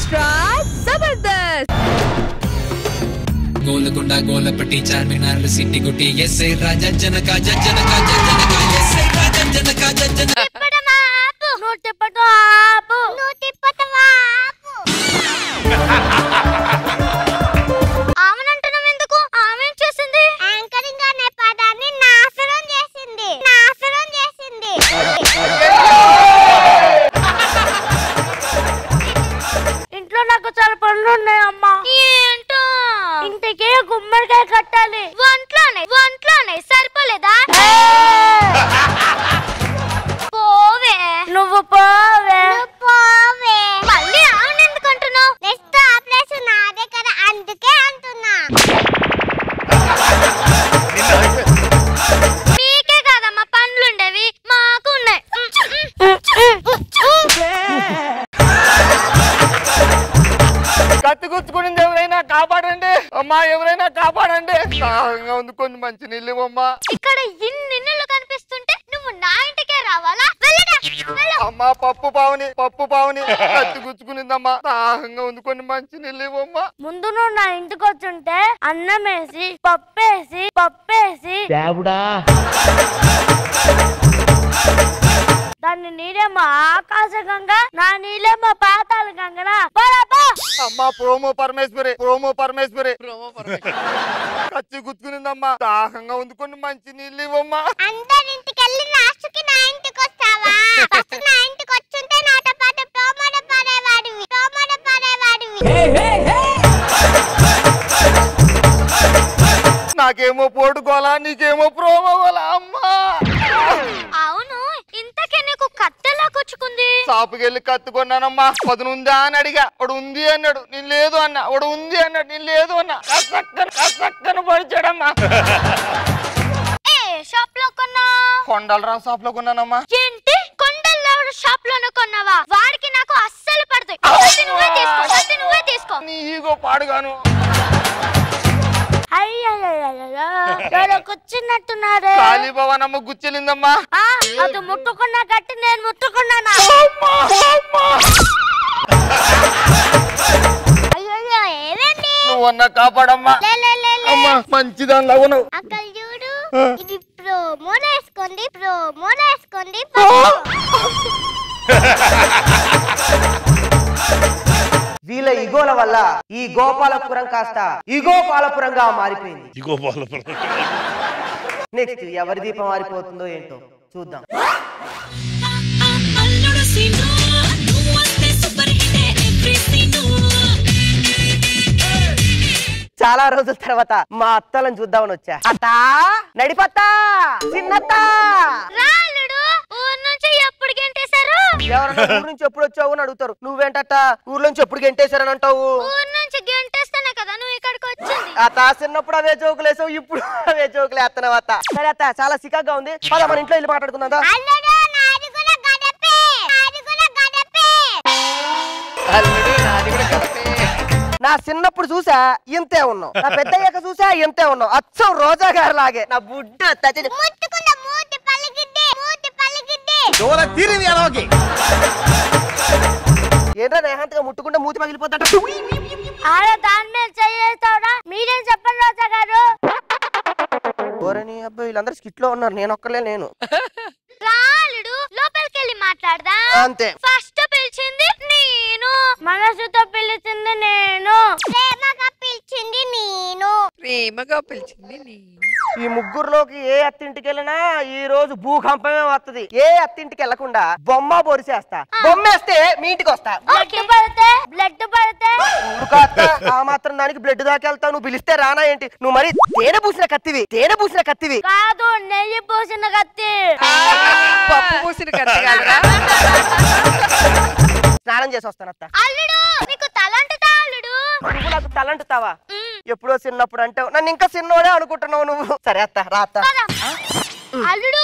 extra Zabardast. Golconda गोलपट्टी Charminar city गुटी एस्से राजा जनका जनका जनका एस्से राजा जनका जनका తిప్పటమా ఆపు నువ్వు తిప్పటం ఆపు నువ్వు తిప్పటమా ఆపు ఆమెనంటున్నావు ఎందుకు ఆమె చేసింది యాంకరింగ్ అనే పదాన్ని నాశనం చేసింది ఇంట్లో నాకు చాలా పనులు ఉన్నాయి అమ్మా ఏంటో ఇంటికి గుమ్మడికాయ కట్టాలి వంట్లోనే సరిపోలేదా పోవే నువ్వు పోవే మళ్ళీ అవును ఎందుకు అంటున్నావు నెక్స్ట్ ఆ ప్లేస్ నాదే కదా అందుకే అంటున్నా మీకే కాదమ్మా పనులుండేవి మాకు ఉన్నాయి కత్తి గుచ్చుకునింది ఎవరైనా కాపాడండి అమ్మా, ఎవరైనా కాపాడండి. దాహంగా ఉంది, కొన్ని మంచి నీళ్ళు అమ్మా. ఇక్కడ ఇన్ని నీళ్ళు కనిపిస్తుంటే నువ్వు నా ఇంటికే రావాలా? అమ్మా పప్పు పావుని కత్తి గుచ్చుకునిందమ్మా. దాహంగా ఉంది, కొన్ని మంచి నీళ్ళు ఇవ్వమ్మా. ముందు నువ్వు నా ఇంటికి వచ్చుంటే అన్నం వేసి పప్పేసి దాన్ని నీళ్ళేమో ఆకాశగంగా నా నీళ్ళేమో పాతాళ గంగనా. అమ్మా ప్రోమో పరమేశ్వరి కత్తి గుచ్చుకునిందమ్మా. దాహంగా ఉంది, కొన్ని మంచి నీళ్ళు ఇవ్వమ్మా. అందరింటికి వెళ్ళి లాస్ట్కి నా ఇంటికి వస్తావా? ఫస్ట్ నా ఇంటికి వచ్చుంటే నాతో పాటు ప్రోమోడ పడేవాడివి. నాకేమో పోటుకోవాలా, నీకేమో ప్రోమో కోలా అమ్మా. అవును, ఇంతకే నీకు కత్తెలా కూర్చుకుంది? షాపుకెళ్ళి కత్తి కొన్నానమ్మా. పదునుందా అని అడిగా, వాడు ఉంది అన్నాడు, నేను లేదు అన్నా. వాడు ఉంది అన్నాడు, నేను లేదు అన్నా. కక్కను పడిచాడమ్మా. షాప్ లో కొన్నా? కొండలరావు షాప్ లో కొన్నానమ్మా. ఏంటి కొండలరావు షాప్ లోనే కొన్నావా? వాడికి నాకు అస్సలు పడతాయి. నువ్వే తీసుకో. నీ ఈగో పాడుగాను. కూర్చున్నట్టున్నారే. కాళీభవనమ్మ గుచ్చెలిందమ్మా. అది ముట్టుకున్నా గట్టి నేను ముట్టుకున్నానా? అయ్యో ఏదండి? నువ్వన్నా కాపాడమ్మా. అమ్మా మంచిదాని లాగా అక్కడ చూడు, ఇది ప్రోమోలో వేసుకోండి. వీళ్ళ ఇగోల వల్ల ఈ గోపాలపురం కాస్త ఇగోపాలపురంగా మారిపోయింది. నెక్స్ట్ ఎవరి దీపం మారిపోతుందో ఏంటో చూద్దాం. చాలా రోజుల తర్వాత మా అత్తలను చూద్దామని వచ్చా. అత్తా నడిపత్తా చిన్నత్త ఊరు నుంచి ఎప్పుడు గెంటేశారు? ఎవరన్నా ఊరు నుంచి ఎప్పుడు వచ్చావు అని అడుగుతారు. నువ్వేంటట్ట ఊర్లో నుంచి ఎప్పుడు గెంటేశారని అంటావు? ఊరు నుంచి గెంటేస్తానే కదా నువ్వు ఇక్కడికి వచ్చింది. అత్త చిన్నప్పుడు అవే జోకులు వేసావు, ఇప్పుడు అవే జోకులు వేస్తున్నావు అత్త. సరే అత్త, చాలా సికాగా ఉంది, పద మన ఇంట్లో వెళ్ళి మాట్లాడుకుందా. నా చిన్నప్పుడు చూసా ఇంతే ఉన్నావు, నా పెద్ద అయ్యాక చూసా ఇంతే ఉన్నావు. అచ్చం రోజా గారు లాగే నా బుడ్డ. ఏంటో నేహంతగా ముట్టుకుంటే మూతి పగిలిపోతాడ. దాని మీద చేస్తావురా? మీరేం చెప్పండి రోజా గారు. ఓరని అబ్బాయి వీళ్ళందరూ స్కిట్ లో ఉన్నారు, నేను ఒక్కలే. నేను రాలుడు లోపలికి వెళ్ళి మాట్లాడదా. అంతే. ఫస్ట్ పిలిచింది నేను, మనసుతో పిలిచింది నేను, ప్రేమగా పిలిచింది నేను. ఈ ముగ్గురులోకి ఏ అత్తింటికి వెళ్ళినా ఈ రోజు భూకంపమే వస్తుంది. ఏ అత్తింటికి వెళ్లకుండా బొమ్మ బొరిసేస్తా. బొమ్మేస్తే మీ ఇంటికి వస్తా. బ్లడ్ పడితే ఆ మాత్రం దానికి బ్లడ్ దాకా వెళ్తావు. నువ్వు పిలిస్తే రానా ఏంటి? నువ్వు మరి తేనె పూసిన కత్తివి కాదు, నెయ్యి పూసిన కత్తి. పప్పు పూసిన కత్తి కాదురా. స్నానం చేసి వస్తాను అత్త. అల్లుడు నీకు తలంటుతా అల్లుడు. నువ్వు నాకు తలంటుతావా? ఎప్పుడో చిన్నప్పుడు అంటావు, నన్ను ఇంకా చిన్నోడే అనుకుంటున్నావు నువ్వు. సరే అత్త రాత్త. అల్లుడు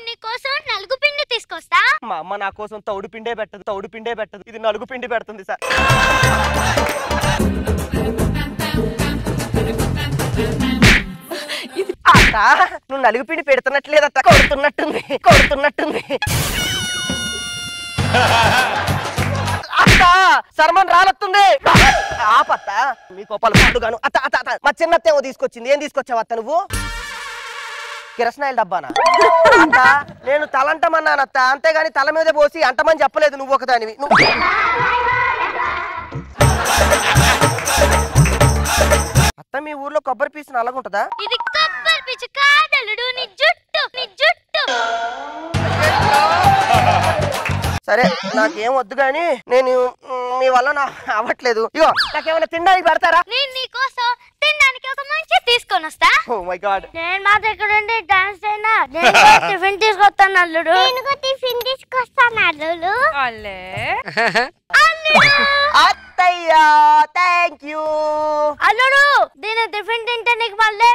నీ కోసం నలుగు పిండి తీసుకొస్తా. మా అమ్మ నా కోసం తౌడు పిండే పెట్టదు. ఇది నలుగు పిండి పెడుతుంది సార్. అత్త నువ్వు నలుగు పిండి పెడుతున్నట్లేదత్త, కొడుతున్నట్టుంది. అత్త సర్మన్ రాలొస్తుంది. ఆపత్త మీ కోపాలు పండుగాను. అత్త అత్త అత్త మా చిన్నత్తేమో తీసుకొచ్చింది. ఏం తీసుకొచ్చావు అత్త నువ్వు? కిరసనాయిల డబ్బానా? అత్త నేను తలంటమన్నానత్త, అంతేగాని తల మీద పోసి అంటమని చెప్పలేదు. నువ్వు ఒకదానివి. అత్త మీ ఊర్లో కొబ్బరి పీసు నల్లగుంటదా? ఇది కొబ్బరి పీచు కాదలుడు, నీ జుట్టు నీ జుట్టు. సరే నాకేం వద్దు గాని నేను మీ వల్ల నా అవ్వట్లేదు. ఇగో నాకేమైనా తినడానికి పెడతారా? నేను నీకోసం తినడానికి ఒక మంచి తీసుకొని వస్తా. Oh my God. నేను మా దగ్గర ఉండి డాన్స్ అయినా నేను టిఫిన్ తీసుకొస్తాను అల్లుడు. నేను టిఫిన్ తీసుకొస్తాను అల్లుడు. అత్తయ్యా థ్యాంక్ యూ. అల్లుడు దీని టిఫిన్ తింటే నీకు మళ్ళీ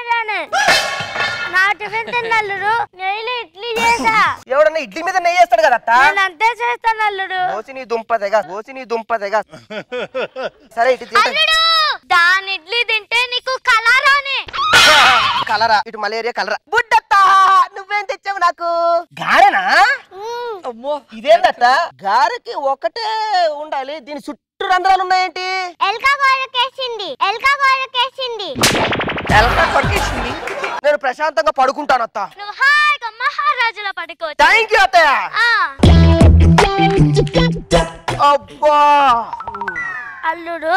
నా టిఫిన్ తిన్న అల్లుడు. నెయ్యి ఇడ్లీ చేసా. ఎవడన్నా ఇడ్లీ మీద నెయ్యి వేస్తాడు కదా అత్త? నేను అంతే చేస్తాను అల్లుడు. ఓసి నీ దుంపదగా. సరే ఇటు అల్లుడు దాని ఇడ్లీ తింటే నీకు కలరానే. కలరా? ఇటు మలేరియా కలరా? బుడ్డత్త నువ్వేం తెచ్చావు నాకు? గారెనా? అమ్మో ఇదేందత్త? గారెకి ఒకటే ఉండాలి, దీని చుట్టూ రంధ్రాలు ఉన్నాయేంటి? ఎల్కా గోరకేసింది. నేను ప్రశాంతంగా పడుకుంటాను అత్త. నువ్వు హాయిగా మహారాజులా పడుకోవచ్చు. థ్యాంక్ యూ అత్తయ్య. అబ్బా అల్లుడు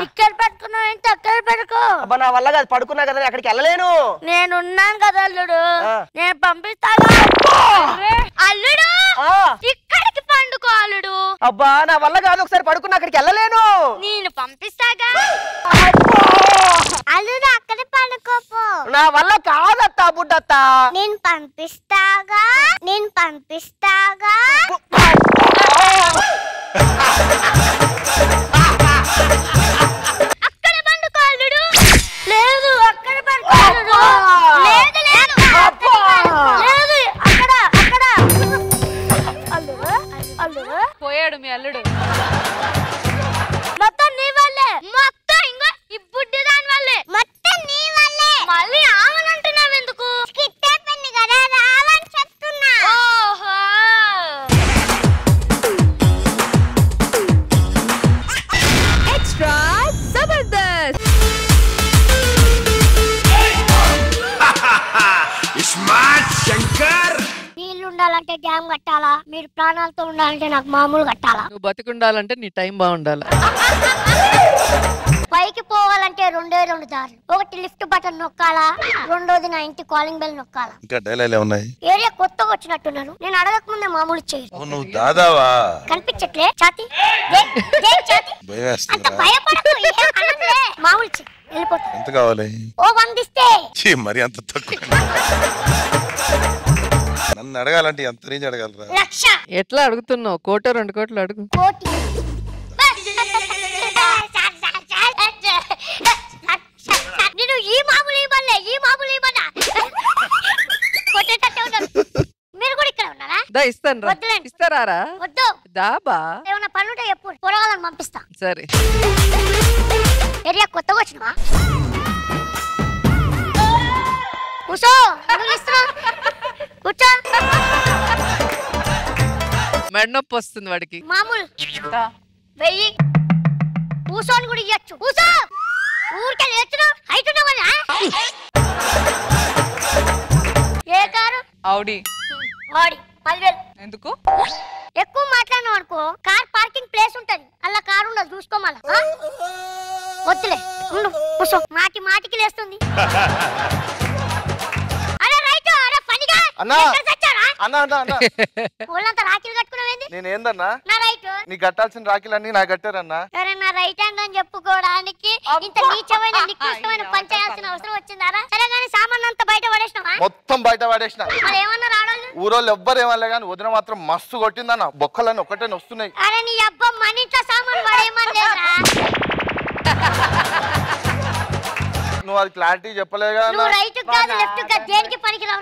ఇక్కడ పట్టుకున్నావు ఏంటి? అక్కడ పడుకో. అబ్బా నా వల్ల కాదు, పడుకున్నా కదా అక్కడికి వెళ్ళలేను. నేనున్నాను కదా అల్లుడు, నేను పంపిస్తాను. అల్లుడు ఇక్కడికి పండుకో అల్లుడు. అబ్బా నా వల్ల కాదు, ఒకసారి పడుకున్నా అక్కడికి వెళ్ళలేను. నేను పంపిస్తాగా. అల్లుడు అక్కడ పడుకోపో. నా వల్ల కాదత్తా బుడ్డత్త. నేను పంపిస్తాగా. అక్కడ పండుకో అల్లుడు. లేదు అక్కడ పడుకో అల్లుడు. లేదు అక్కడ అల్లుడు పోయాడు మీ అల్లుడు. మొత్తం నీ వల్లే. మొత్తం ఇంకో ఈ బుడ్డి దాని వల్లే. మొత్తం నీ వల్లే. మళ్ళీ ఆమనంటున్నావు ఎందుకు? కిట్టే పెన్ని కదా రావని చెప్తున్నా. ఓహో ఎక్స్ట్రా జబర్దస్త్. స్మార్ట్ శంకర్. నీళ్ళు ఉండాలంటే డ్యామ్ కట్టాలా? మీరు ప్రాణాలతో ఉండాలంటే నాకు మామూలు కట్టాలా? నువ్వు బతికుండాలంటే నీ టైం బాగుండాలి. పైకి పోవాలంటే రెండు దారులు. ఒకటి లిఫ్ట్ బటన్ నొక్కాలా, రెండోది నా ఇంటి కాలింగ్ బెల్ నొక్కాలా. ఇంకా డైలాగ్ ఉన్నాయి. ఏరియా కొత్తగా వచ్చినట్టున్నాను. నేను అడగక ముందే మామూలు చేయి. నువ్వు దాదావా? కనిపించట్లే ఛాతి? ఛాతి అంత భయపడకు. మామూలు చెయ్యి వెళ్ళిపోతా. ఎంత కావాలి? ఓ 100 ఇస్తే. మరి అంత తక్కువ? నన్ను అడగాలంటే ఎంత రేంజ్ అడగలరా? 1,00,000. ఎట్లా అడుగుతున్నావు? 1 2 కోట్లు అడుగు. కోటి. నేను ఈ మామూలు ఇవ్వన్నా కొట్టేటట్టే ఉన్నాను. మీరు కూడా ఇక్కడ ఉన్నారా? దా ఇస్తాను రా. ఇస్తారా? వద్దు. దాబా ఏమన్నా పనుంటే చెప్పు, పొరగాలని పంపిస్తా. సరే. ఏరియా కొత్తగా వచ్చినవా? కూర్చో. కూర్చో. మెడ నొప్పి వస్తుంది వాడికి. మామూలు 1000. కూర్చోని కూడా ఇవ్వచ్చు. కూర్చో. ఊరికే లేచును. హైట్ ఉన్నవన్నా? ఏ కారు? ఆడి. ఆడి 10,000. ఎందుకు? ఎక్కువ మాట్లాడినావు అనుకో కార్ పార్కింగ్ ప్లేస్ ఉంటది, అలా కారు ఉండదు, చూసుకోమల్ల. వద్దులే ఉండు, కూర్చో. మాటికి లేస్తుంది. అరే రైట్. అరే ఫనిగా అన్నా. చచ్చారా? అన్నా వాళ్ళంతా రాఖీలు కట్టుకున్నావేంది? నేనేందన్నా? నా రైట్. నీ కట్టాల్సిన రాఖీలన్నీ నాకు కట్టారన్నా. అరే నా రైట్ హ్యాండ్ అని చెప్పుకోవడానికి ఇంత నీచమైన నికృష్టమైన పని చేయాల్సిన అవసరం వచ్చిందారా? సరే గానీ సామాన్ అంతా బయట పడేసినావా? మొత్తం బయట పడేసిన. మరి ఏమన్నా రావడాలు? ఊరోళ్ళు ఎవ్వరు ఏమనలే కానీ వదిన మాత్రం మస్తు కొట్టిందన్న. బొక్కలన్నీ ఒకటే నొస్తున్నాయి. అరే నీ అబ్బా మన ఇంట్లో సామాన్ పడేయమని లేదురా. నువ్వు అది క్లారిటీ చెప్పలేగా. నువ్వు రైట్ కాదు లెఫ్ట్ కాదు దేనికి పనికి రావు.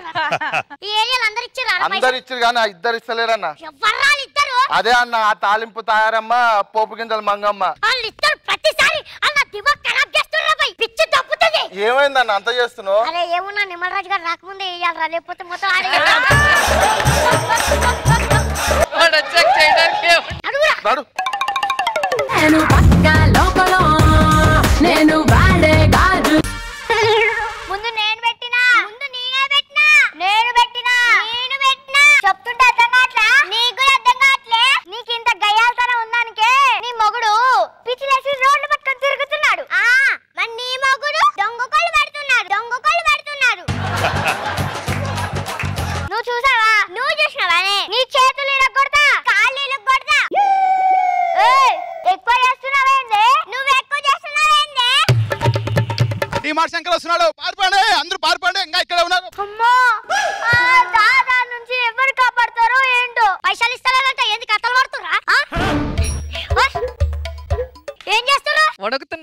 ఈ ఏరియాలో అందరు ఇచ్చిరా? అందరు ఇచ్చారు కానీ ఆ ఇద్దరు ఇస్తలేరన్న. ఎవర్రాలు ఇద్దరు? అదే అన్న ఆ తాలింపు తాయారమ్మ, పోపు గింజలు మంగమ్మ. వాళ్ళు ఇద్దరు ప్రతిసారి అన్న దిమాగ్ ఖరాబ్ చేస్తున్నారు. బై పిచ్చి తప్పుతుంది. ఏమైందన్న అంత చేస్తున్నావు? అరే ఏమున్నా నిమ్మలరాజు గారు రాకముందే వేయాలరా, లేకపోతే మొత్తం ఆడే. వాడు వచ్చాక చేయడానికి నడు.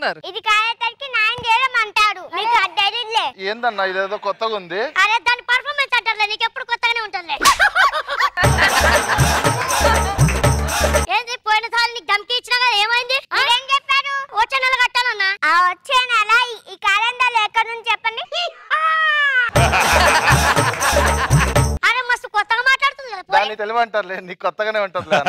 చేస్తున్నారు? ఇది కాయేసరికి న్యాయం చేయమంటాడు. నీకు అడ్డైలే. ఏందన్నా ఇదేదో కొత్తగా ఉంది? అరే దాని పర్ఫార్మెన్స్ అంటారులే, నీకు ఎప్పుడు కొత్తగానే ఉంటుందిలే. ఏంది పోయినసారి నీకు ధమ్కి ఇచ్చినా కదా, ఏమైంది? ఏం చెప్పారు? వచ్చే నెల కట్టాలన్నా. ఆ వచ్చే నెల ఈ క్యాలెండర్ ఎక్కడ నుంచి చెప్పండి. అరే మస్తు కొత్తగా మాట్లాడుతుంది కదా. దాన్ని తెలివి అంటారులే, నీకు కొత్తగానే ఉంటదిలే.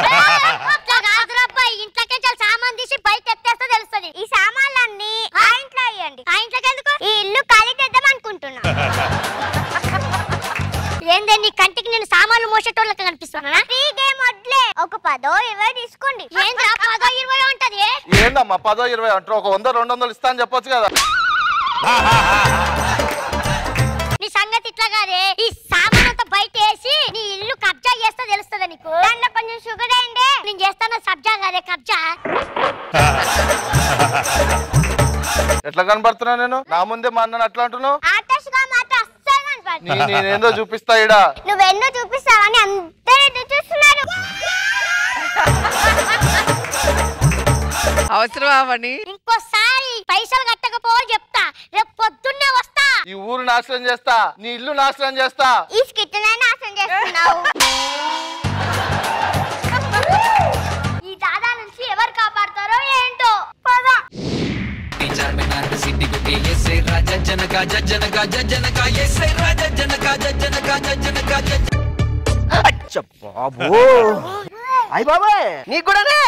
ఇంట్లోకే చాలా సామాన్ తీసి బయట ఎత్తేస్తే తెలుస్తుంది. ఈ సామాన్లన్నీ ఆ ఇంట్లో ఇవ్వండి. ఆ ఇంట్లోకి ఎందుకు? ఈ ఇల్లు ఖాళీ చేద్దాం అనుకుంటున్నా. ఏందే నీ కంటికి నేను సామాన్లు మోసేటోళ్ళకి కనిపిస్తున్నా? ఫ్రీ గేమ్ వడ్లే, ఒక 10-20 తీసుకోండి. ఏంద్రా 10-20 ఉంటది? ఏందమ్మా 10-20 అంటారు? ఒక 100-200 ఇస్తా అని చెప్పొచ్చు కదా. నీ సంగతి ఇట్లా కాదే, ఈ సామాన్ అంతా బయట వేసి నీ ఇల్లు కబ్జా చేస్తే తెలుస్తుంది నీకు. దాంట్లో కొంచెం షుగర్ వేయండి. నేను చేస్తాను సబ్జా కాదే, కబ్జా. ఎట్లా కనబడుతున్నా నేను? నా ముందే మా అన్న అట్లా అంటున్నావు. ఆటోస్గా మాత్రం అస్సలు కనపడదు. నేనేందో చూపిస్తా ఇడా. నువ్వెన్నో చూపిస్తావని అందరూ చూస్తున్నారు. అవసరమా పని? ఇంకోసారి పైసలు కట్టకపోవాలి చెప్తా. రేపు పొద్దున్నే వస్తా. ఈ ఊరు నాశనం చేస్తా, నీ ఇల్లు నాశనం చేస్తా. ఈ స్కిట్ నాశనం చేస్తున్నావు. ఈ దాదా నుంచి ఎవరు కాపాడతారో ఏంటో. పద. చార్మినార్ సిటీ గుట్టి ఎస్ఐ రాజా జనక జనక జనక ఎస్ఐ రాజా జనక జనక జనక అచ్చ బాబు, అయ్య బాబాయ్ నీకు కూడానే.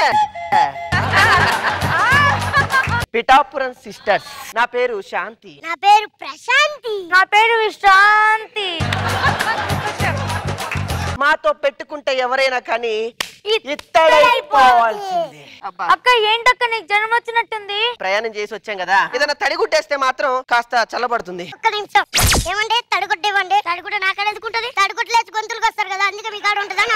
పిఠాపురం సిస్టర్స్. నా పేరు శాంతి. నా పేరు ప్రశాంతి. నా పేరు విశ్రాంతి. మాతో పెట్టుకుంటే ఎవరైనా కానీ ఇత్తడైపోవాల్సిందే. అక్క ఏంటక్క నీకు జన్మ వచ్చినట్టుంది? ప్రయాణం చేసి వచ్చాం కదా, ఏదైనా తడిగుట్టేస్తే మాత్రం కాస్త చల్లబడుతుంది. ఒక్క నిమిషం. ఏమంటే తడుగుడ్డేవండి? తడుగుడ్డ నాకాడ ఎందుకుంటది? తడుగుడ్లేసి గొంతులకు వస్తారు కదా, అందుకే మీ కాడ ఉంటుందని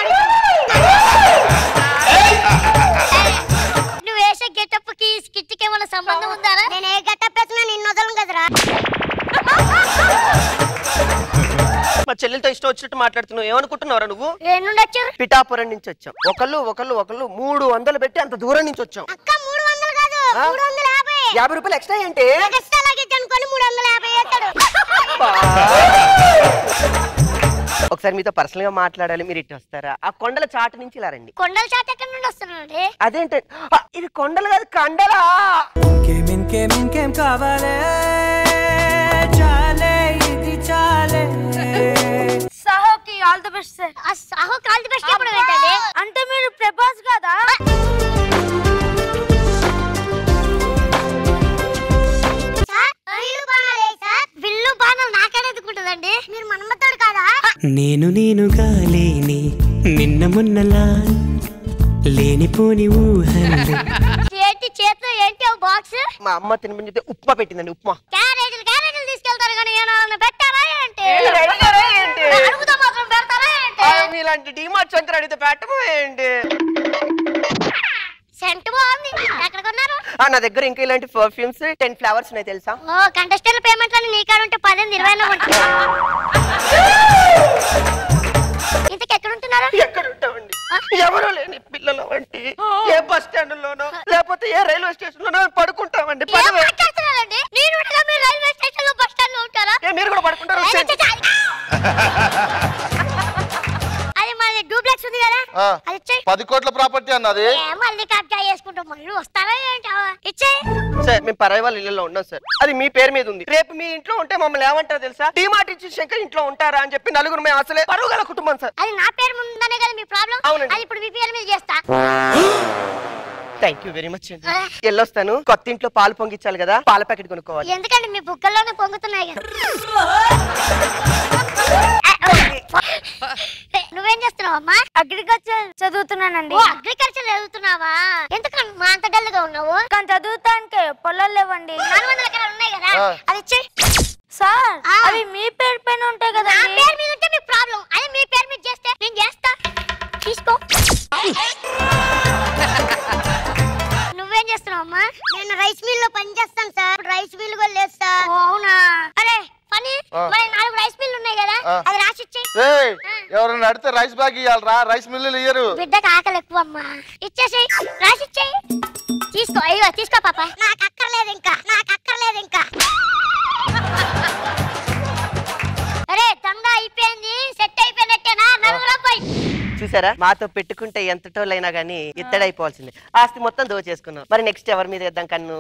నువ్వు వేసే గెటప్ కి స్కిట్ కి ఏమైనా సంబంధం ఉందా? నేను ఏ గెటప్ వేసినా నిన్ను వదలను కదరా. మా చెల్లెలతో ఇష్టం వచ్చినట్టు మాట్లాడుతున్నావు. ఏమనుకుంటున్నావురా నువ్వు? ఎన్నుండొచ్చారు? పిఠాపురం నుంచి వచ్చాం. ఒకళ్ళు 300 పెట్టి అంత దూరం నుంచి వచ్చాం. అక్క 300 కాదు, 350. 50 రూపాయలు ఎక్స్ట్రా ఏంటి? ఎక్స్ట్రా లాగేజ్ అనుకోని 350 వేస్తాడు. ఒకసారి మీతో పర్సనల్ గా మాట్లాడాలి, మీరు ఇటు వస్తారా? ఆ కొండల చాటు నుంచి ఇలా రండి. కొండల చాట ఎక్కడి నుండి వస్తున్నాడు? అదేంటే ఇది కొండలు కాదు, కండలా. ఇంకేం కావాలే, చాలే ఇది చాలే. సాహోకి ఆల్ ది బెస్ట్ సార్. ఆ సాహోకి ఆల్ ది బెస్ట్ ఎప్పుడు పెట్టండి? అంటే మీరు ప్రభాస్ కదా? విల్లు బాణం నాకేనే ఎదుకుంటుందండి. మీరు మన్మథుడు కాదా? నేనుగా లేని నిన్న మొన్నలా లేనిపోని ఊహలు. ఏంటి చేతిలో ఏంటి బాక్స్? మా అమ్మ తినమని చెప్తే ఉప్మా పెట్టిందండి. ఉప్మా క్యారేజీలు తీసుకెళ్తారు కానీ ఏమన్నా పెట్టారా ఏంటి? ఏంటి అడుగుతా మాత్రం పెడతారా ఏంటి? మీలాంటి డిమార్ట్ సెంటర్ అడిగితే పెట్టమో ఏంటి? సెంట్ బాగుంది. ఎక్కడ కొన్నారు? నా దగ్గర ఇంకా ఇలాంటి పర్ఫ్యూమ్స్ 10 ఫ్లేవర్స్ ఉన్నాయి తెలుసా? ఓ కంటెస్టెంట్ పేమెంట్ అని నీ కాడ ఉంటే 10-20 ఉంటుంది. ఇంతకు ఎక్కడ ఉంటున్నారా? ఎక్కడ ఉంటామండి? ఎవరో లేని పిల్లల వంటి ఏ బస్ స్టాండ్ లోనో లేకపోతే ఏ రైల్వే స్టేషన్ లోనో పడుకుంటామండి. మాట్లాడుతున్నారండి? నేను మీరు రైల్వే స్టేషన్ లో బస్ స్టాండ్ లో ఉంటారా? మీరు కూడా పడుకుంటారు? అది మాది డూప్లెక్స్ ఉంది కదా, అది ఇచ్చేయి. 10 కోట్ల ప్రాపర్టీ అన్నది. మళ్ళీ కబ్జా చేసుకుంటాం, మళ్ళీ వస్తారా ఏంటి? ఇచ్చేయి. సార్ మేము పరాయి వాళ్ళ ఇళ్ళలో ఉన్నాం సార్. అది మీ పేరు మీద ఉంది. రేపు మీ ఇంట్లో ఉంటే మమ్మల్ని ఏమంటారు తెలుసా? డిమార్ట్ ఇచ్చి శంకర్ ఇంట్లో ఉంటారా అని చెప్పి నలుగురు మేము అసలే పరువు గల కుటుంబం సార్. అది నా పేరు ముందనే కదా మీ ప్రాబ్లం. అవునండి. అది ఇప్పుడు మీ పేరు మీద చేస్తా. థ్యాంక్ యూ వెరీ మచ్ అండి. వెళ్ళొస్తాను. కొత్త ఇంట్లో పాలు పొంగిచ్చాలి కదా, పాల ప్యాకెట్ కొనుక్కోవాలి. ఎందుకంటే మీ బుక్కల్లోనే పొంగుతున్నాయి కదా. నువ్వేం చేస్తున్నావు అమ్మా? అగ్రికల్చర్ చదువుతున్నానండి. అగ్రికల్చర్ చదువుతున్నావా? ఎందుకని మా అంత డల్ గా ఉన్నావు? కానీ చదువుతానికి పొలాలు లేవండి. 400 ఎకరాలు ఉన్నాయి కదా, అది ఇచ్చేయి. సార్ అవి మీ పేరు పైన ఉంటాయి కదా. నా పేరు మీద ఉంటే మీ ప్రాబ్లం. అదే మీ పేరు మీద చేస్తే నేను చేస్తా. తీసుకో. నువ్వేం చేస్తున్నావు అమ్మా? నేను రైస్ మిల్ లో పని చేస్తాను సార్. రైస్ మిల్ కూడా లేదు సార్. అవునా? అరే పని మరి 4 రైస్ మిల్ ఉన్నాయి కదా, అది రాసిచ్చేయి. ఎవరైనా అడితే రైస్ బ్యాగ్ ఇవ్వాలరా, రైస్ మిల్లులు ఇయ్యరు. బిడ్డకి ఆకలి ఎక్కువ అమ్మా. ఇచ్చేసేయి, రాసిచ్చేయి. తీసుకో అయ్యో తీసుకో పాప నాకు అక్కర్లేదు ఇంకా అరే తంగా అయిపోయింది సెట్ అయిపోయినట్టేనా నలుగులో పోయి చూసారా మాతో పెట్టుకుంటే ఎంత టోళ్ళైనా గానీ ఇత్తడైపోవాల్సిందే ఆస్తి మొత్తం దోచేసుకున్నావు మరి నెక్స్ట్ ఎవరి మీద వేద్దాం కన్ను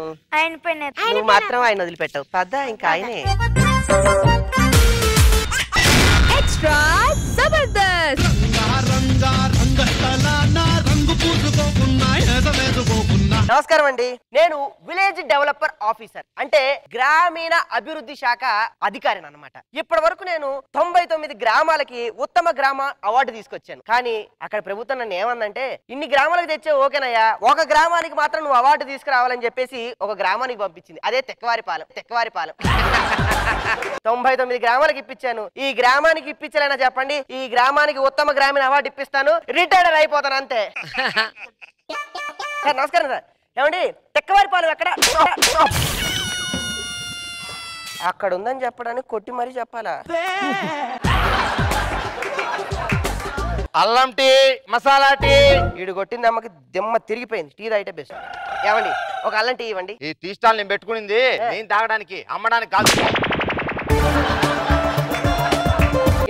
నువ్వు మాత్రం ఆయన వదిలిపెట్టావు పద ఇంకా ఆయనే ఎక్స్ట్రా జబర్దస్త్ నమస్కారం అండి నేను విలేజ్ డెవలపర్ ఆఫీసర్ అంటే గ్రామీణ అభివృద్ధి శాఖ అధికారిని అన్నమాట ఇప్పటి వరకు నేను 99 గ్రామాలకి ఉత్తమ గ్రామ అవార్డు తీసుకొచ్చాను కానీ అక్కడ ప్రభుత్వం నన్ను ఏమందంటే ఇన్ని గ్రామాలకు తెచ్చే ఓకేనయ్యా ఒక గ్రామానికి మాత్రం నువ్వు అవార్డు తీసుకురావాలని చెప్పేసి ఒక గ్రామానికి పంపించింది అదే తెక్కవారిపాలెం 99 గ్రామాలకు ఇప్పించాను ఈ గ్రామానికి ఇప్పించలేనా చెప్పండి ఈ గ్రామానికి ఉత్తమ గ్రామీణ అవార్డు ఇప్పిస్తాను రిటైర్డ్ అయిపోతాను అంతే సార్ నమస్కారం సార్ ఏమండి తెక్కవారిపాలెం అక్కడ ఉందని చెప్పడానికి కొట్టి మరీ చెప్పాలా అల్లం టీ మసాలా టీ వీడు కొట్టింది అమ్మకి దిమ్మ తిరిగిపోయింది టీ తాగితే బెస్ట్ ఏమండి ఒక అల్లం టీ ఇవ్వండి ఈ టీ స్టాల్ నేను పెట్టుకునింది నేను తాగడానికి అమ్మడానికి కాదు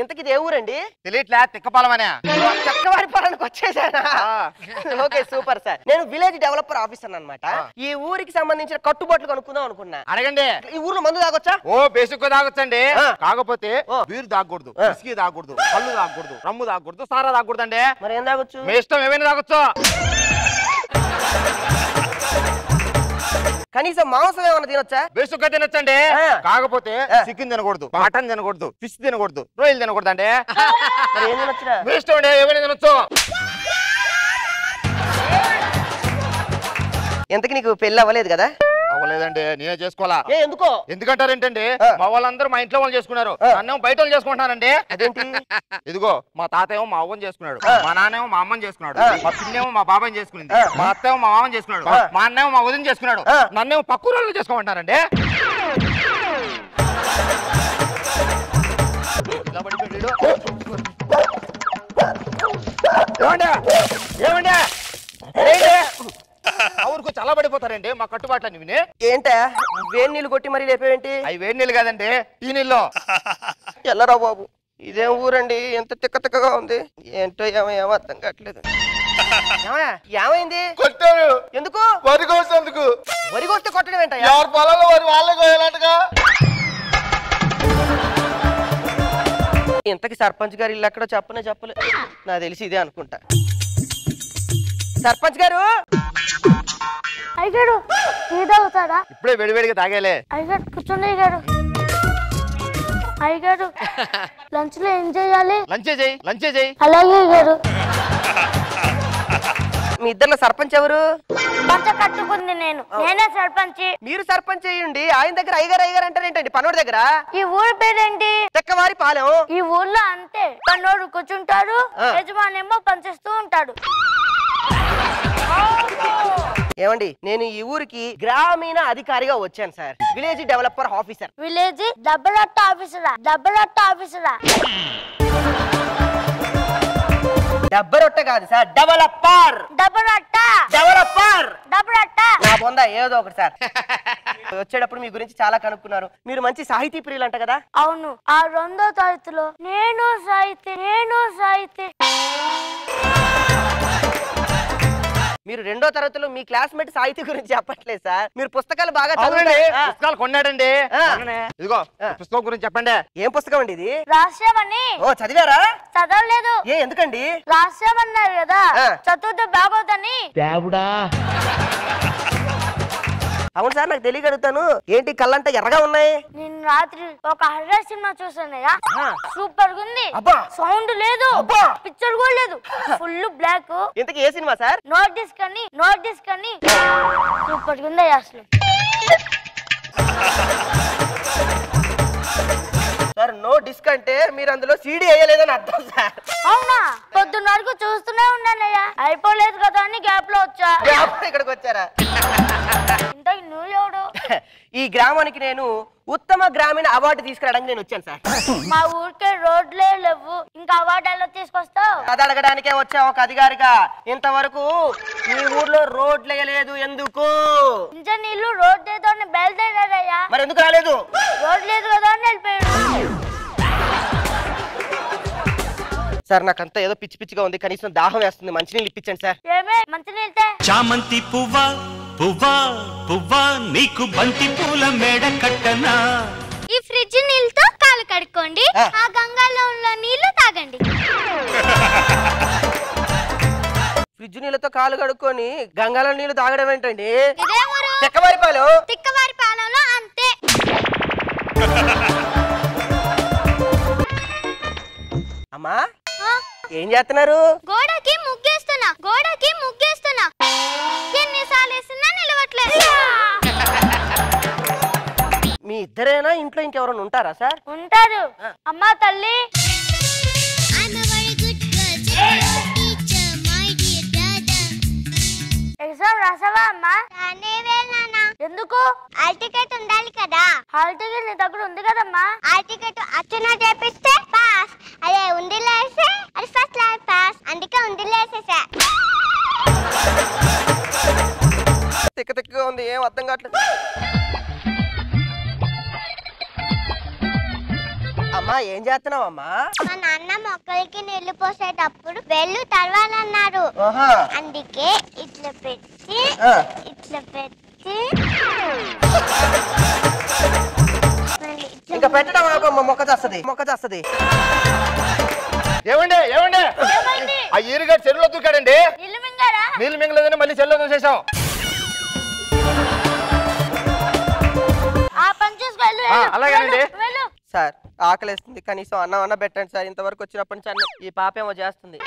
ఇంతకి ఏ ఊరండి తెలియట్లే తిక్కపాలమనే చక్కవారిపాలెంకి వచ్చేసానా ఓకే సూపర్ సార్ నేను విలేజ్ డెవలపర్ ఆఫీసర్ అన్నమాట ఈ ఊరికి సంబంధించిన కట్టుబాట్లు కనుక్కుందాం అనుకున్నా అడగండి ఈ ఊర్లో మందు తాగొచ్చా ఓ బేసిక్ తాగొచ్చండి కాకపోతే బీరు తాగకూడదు విస్కీ తాగకూడదు కళ్ళు తాగకూడదు రమ్ము తాగకూడదు సారా తాగకూడదు అండి మరి ఏం తాగొచ్చు మీ ఇష్టం ఏమైనా తాగొచ్చు కనీసం మాంసం ఏమైనా తినొచ్చా బేసిక్ తినొచ్చండి కాకపోతే చికెన్ తినకూడదు మటన్ తినకూడదు ఫిష్ తినకూడదు రొయ్యలు తినకూడదు అంటే మరి ఏం తినొచ్చురా మీ ఇష్టం అండి ఏమైనా తినొచ్చు ఎంతకి నీకు పెళ్లి అవ్వలేదు కదా అవ్వలేదండి నేనే చేసుకోవాలా ఎందుకో ఎందుకంటారేంటండి మా వాళ్ళందరూ మా ఇంట్లో వాళ్ళు చేసుకున్నారు నన్నేమో బయట వాళ్ళు చేసుకుంటున్నారండి ఇదిగో మా తాతేమో మా అవ్వని చేసుకున్నాడు మా నాన్నేమో మా అమ్మని చేసుకున్నాడు మా పిన్నేమో మా బాబాని చేసుకునింది మా అత్తేమో మా మామని చేసుకున్నాడు మా అన్నేమో మా వదిన చేసుకున్నాడు నన్నేమో పక్కూరు వాళ్ళు చేసుకోమంటారండి ఏమండి ఊరుకు చాలా పడిపోతారండి మా కట్టుబాట్లన్నీ విని ఏంటా వేడి నీళ్ళు కొట్టి మరీ లేపేవేంటి అవి వేడి నీళ్ళు కాదండి టీ నీళ్ళు ఎల్లరా బాబు ఇదేం ఊరండి ఎంత తిక్క తిక్కగా ఉంది ఏంటో ఏమో అర్థం కావట్లేదు ఏమైంది కొట్టారు ఎందుకు వరి కోసేందుకు వరి కోస్తే కొట్టడం ఏంటయ్యా ఎవరి పొలంలో వరి వాళ్ళే కోయాలంటగా ఇంతకి సర్పంచ్ గారు ఇల్లు ఎక్కడో చెప్పలే నాకు తెలిసి ఇదే అనుకుంటా సర్పంచ్ గారు అయ్యాడు టీ తాగుతాడా ఇప్పుడే వేడివేడిగా తాగేలే అయ్యాడు కూర్చోండి అయ్యాడు లంచ్ లో ఏం చేయాలి లంచే చేయి అలాగే అయ్యాడు మీ ఇద్దరు సర్పంచ్ ఎవరు పంచ కట్టుకుంది నేనే సర్పంచ్ మీరు సర్పంచ్ అయ్యండి ఆయన దగ్గర అయ్యగారు అంటారు ఏంటండి పనోడి దగ్గర ఈ ఊరి పేరేంటి తెక్కవారి పాలెం ఈ ఊర్లో అంతే పన్నోడు కూర్చుంటాడు యజమానేమో పనిచేస్తూ ఉంటాడు ఏమండి నేను ఈ ఊరికి గ్రామీణ అధికారిగా వచ్చాను sir village developer officer village డబ్బలట్ట ఆఫీసరా డబ్బరొట్ట కాదు సార్ డెవలపర్ నా బొంద ఏదో ఒకటి సార్ వచ్చేటప్పుడు మీ గురించి చాలా కనుక్కున్నారు మీరు మంచి సాహితీ ప్రియులు అంట కదా అవును ఆ 2వ తరగతిలో నేను సాహితీ మీరు 2వ తరగతిలో మీ క్లాస్మేట్ సాహితీ గురించి చెప్పట్లేదు సార్ మీరు పుస్తకాలు బాగా పుస్తకాలు కొన్నాడండి ఇదిగో పుస్తకం గురించి చెప్పండి ఏం పుస్తకం అండి ఇది రాశామని ఓ చదివారా చదవలేదు ఎందుకండి రాశామన్నారు కదా చదువుతూ బాగోదని అవును సార్ నాకు తెలియగలుగుతాను ఏంటి కళ్ళంట ఎర్రగా ఉన్నాయి నేను రాత్రి ఒక హర్రర్ సినిమా చూసానయ్యా సూపర్ ఉంది సౌండ్ లేదు పిక్చర్ కూడా లేదు ఫుల్ బ్లాక్ ఇంతకీ ఏ సినిమా సార్ నోటీస్ కని సూపర్ ఉందయ్యా అసలు సార్ నో డిస్క్ అంటే మీరు అందులో సీడీ వేయలేదని అర్థం సార్ అవునా పొద్దున్న వరకు చూస్తూనే ఉన్నానయ్యా అయిపోలేదు కదా అని గ్యాప్ లో వచ్చా ఇక్కడికి వచ్చారా ఈ గ్రామానికి నేను ఉత్తమ గ్రామీణ అవార్డు తీసుకురావడానికి నేను వచ్చాను సార్. మా ఊరికే రోడ్లే లేవు, ఇంకా అవార్డు ఎలా తీసుకొస్తావు? అది అడగడానికే వచ్చా ఒక అధికారిగా. ఇంతవరకు మీ ఊర్లో రోడ్లు వేయలేదు, ఎందుకు? ఇంజనీర్లు రోడ్ ఏదో బయలుదేరారయ్యా. మరి ఎందుకు రాలేదు? రోడ్ లేదు కదా అని వెళ్ళిపోయాడు. సార్ నాకంతా ఏదో పిచ్చి పిచ్చిగా ఉంది, కనీసం దాహం వేస్తుంది, మంచినీళ్ళు ఇప్పించండి సార్. ఏమే మంచినీళ్ళే? చామంతి పువ్వా పువ్వా పువ్వా నీకు బంతి పూల మేడ కట్టనా. ఈ ఫ్రిడ్జ్ నీళ్ళతో కాలు కడుక్కోండి, ఆ గంగాలో ఉన్న నీళ్లు తాగండి. ఫ్రిడ్జ్ నీళ్ళతో కాలు కడుక్కొని గంగాలో నీళ్లు తాగడం ఏంటండి? తిక్కవారిపాలెం. తిక్కవారిపాలెంలో అంతే. అమ్మా ఏం చేస్తున్నారు? గోడకి ముగ్గేస్తున్నా, గోడకి ముగ్గేస్తున్నా. ఎన్నిసార్లు వేస్తున్నా నిలవట్లేదు. మీ ఇద్దరేనా, ఇంట్లో ఇంకెవరైనా ఉంటారా సార్? ఉంటారు. అమ్మా తల్లి, ఎగ్జామ్ రాసావా అమ్మా? ఎందుకు? హాల్ టికెట్ ఉండాలి కదా. హాల్ టికెట్ నీ దగ్గర ఉంది కదమ్మా. హాల్ టికెట్ అచ్చున చేపిస్తే పాస్, అదే ఉండిలేస్తే అది ఫస్ట్ క్లాస్ పాస్, అందుకే ఉండిలేసేసా. తిక్క తిక్కగా ఉంది, ఏం అర్థం కావట్లేదు. అమ్మా ఏం చేస్తున్నావు అమ్మా? మా నాన్న మొక్కలకి నీళ్లు పోసేటప్పుడు వెళ్ళు తర్వాలన్నారు, అందుకే ఇట్లా పెట్టి ఇట్లా పెట్టి ఇంకా పెట్టడం మొక్క చేస్తుంది, మొక్క చేస్తుంది. ఏమండి ఏమండి, ఆ ఈరుగాడు చెరువులో దూకాడండి. నీళ్ళు మింగలేదని మళ్ళీ చెరువులో దూసేసాం. అలాగేనండి సార్. ఆకలేస్తుంది, కనీసం అన్నం అన్న పెట్టండి సార్. ఇంతవరకు వచ్చినప్పటి నుంచి అన్నం. ఈ పాప ఏమో చేస్తుంది.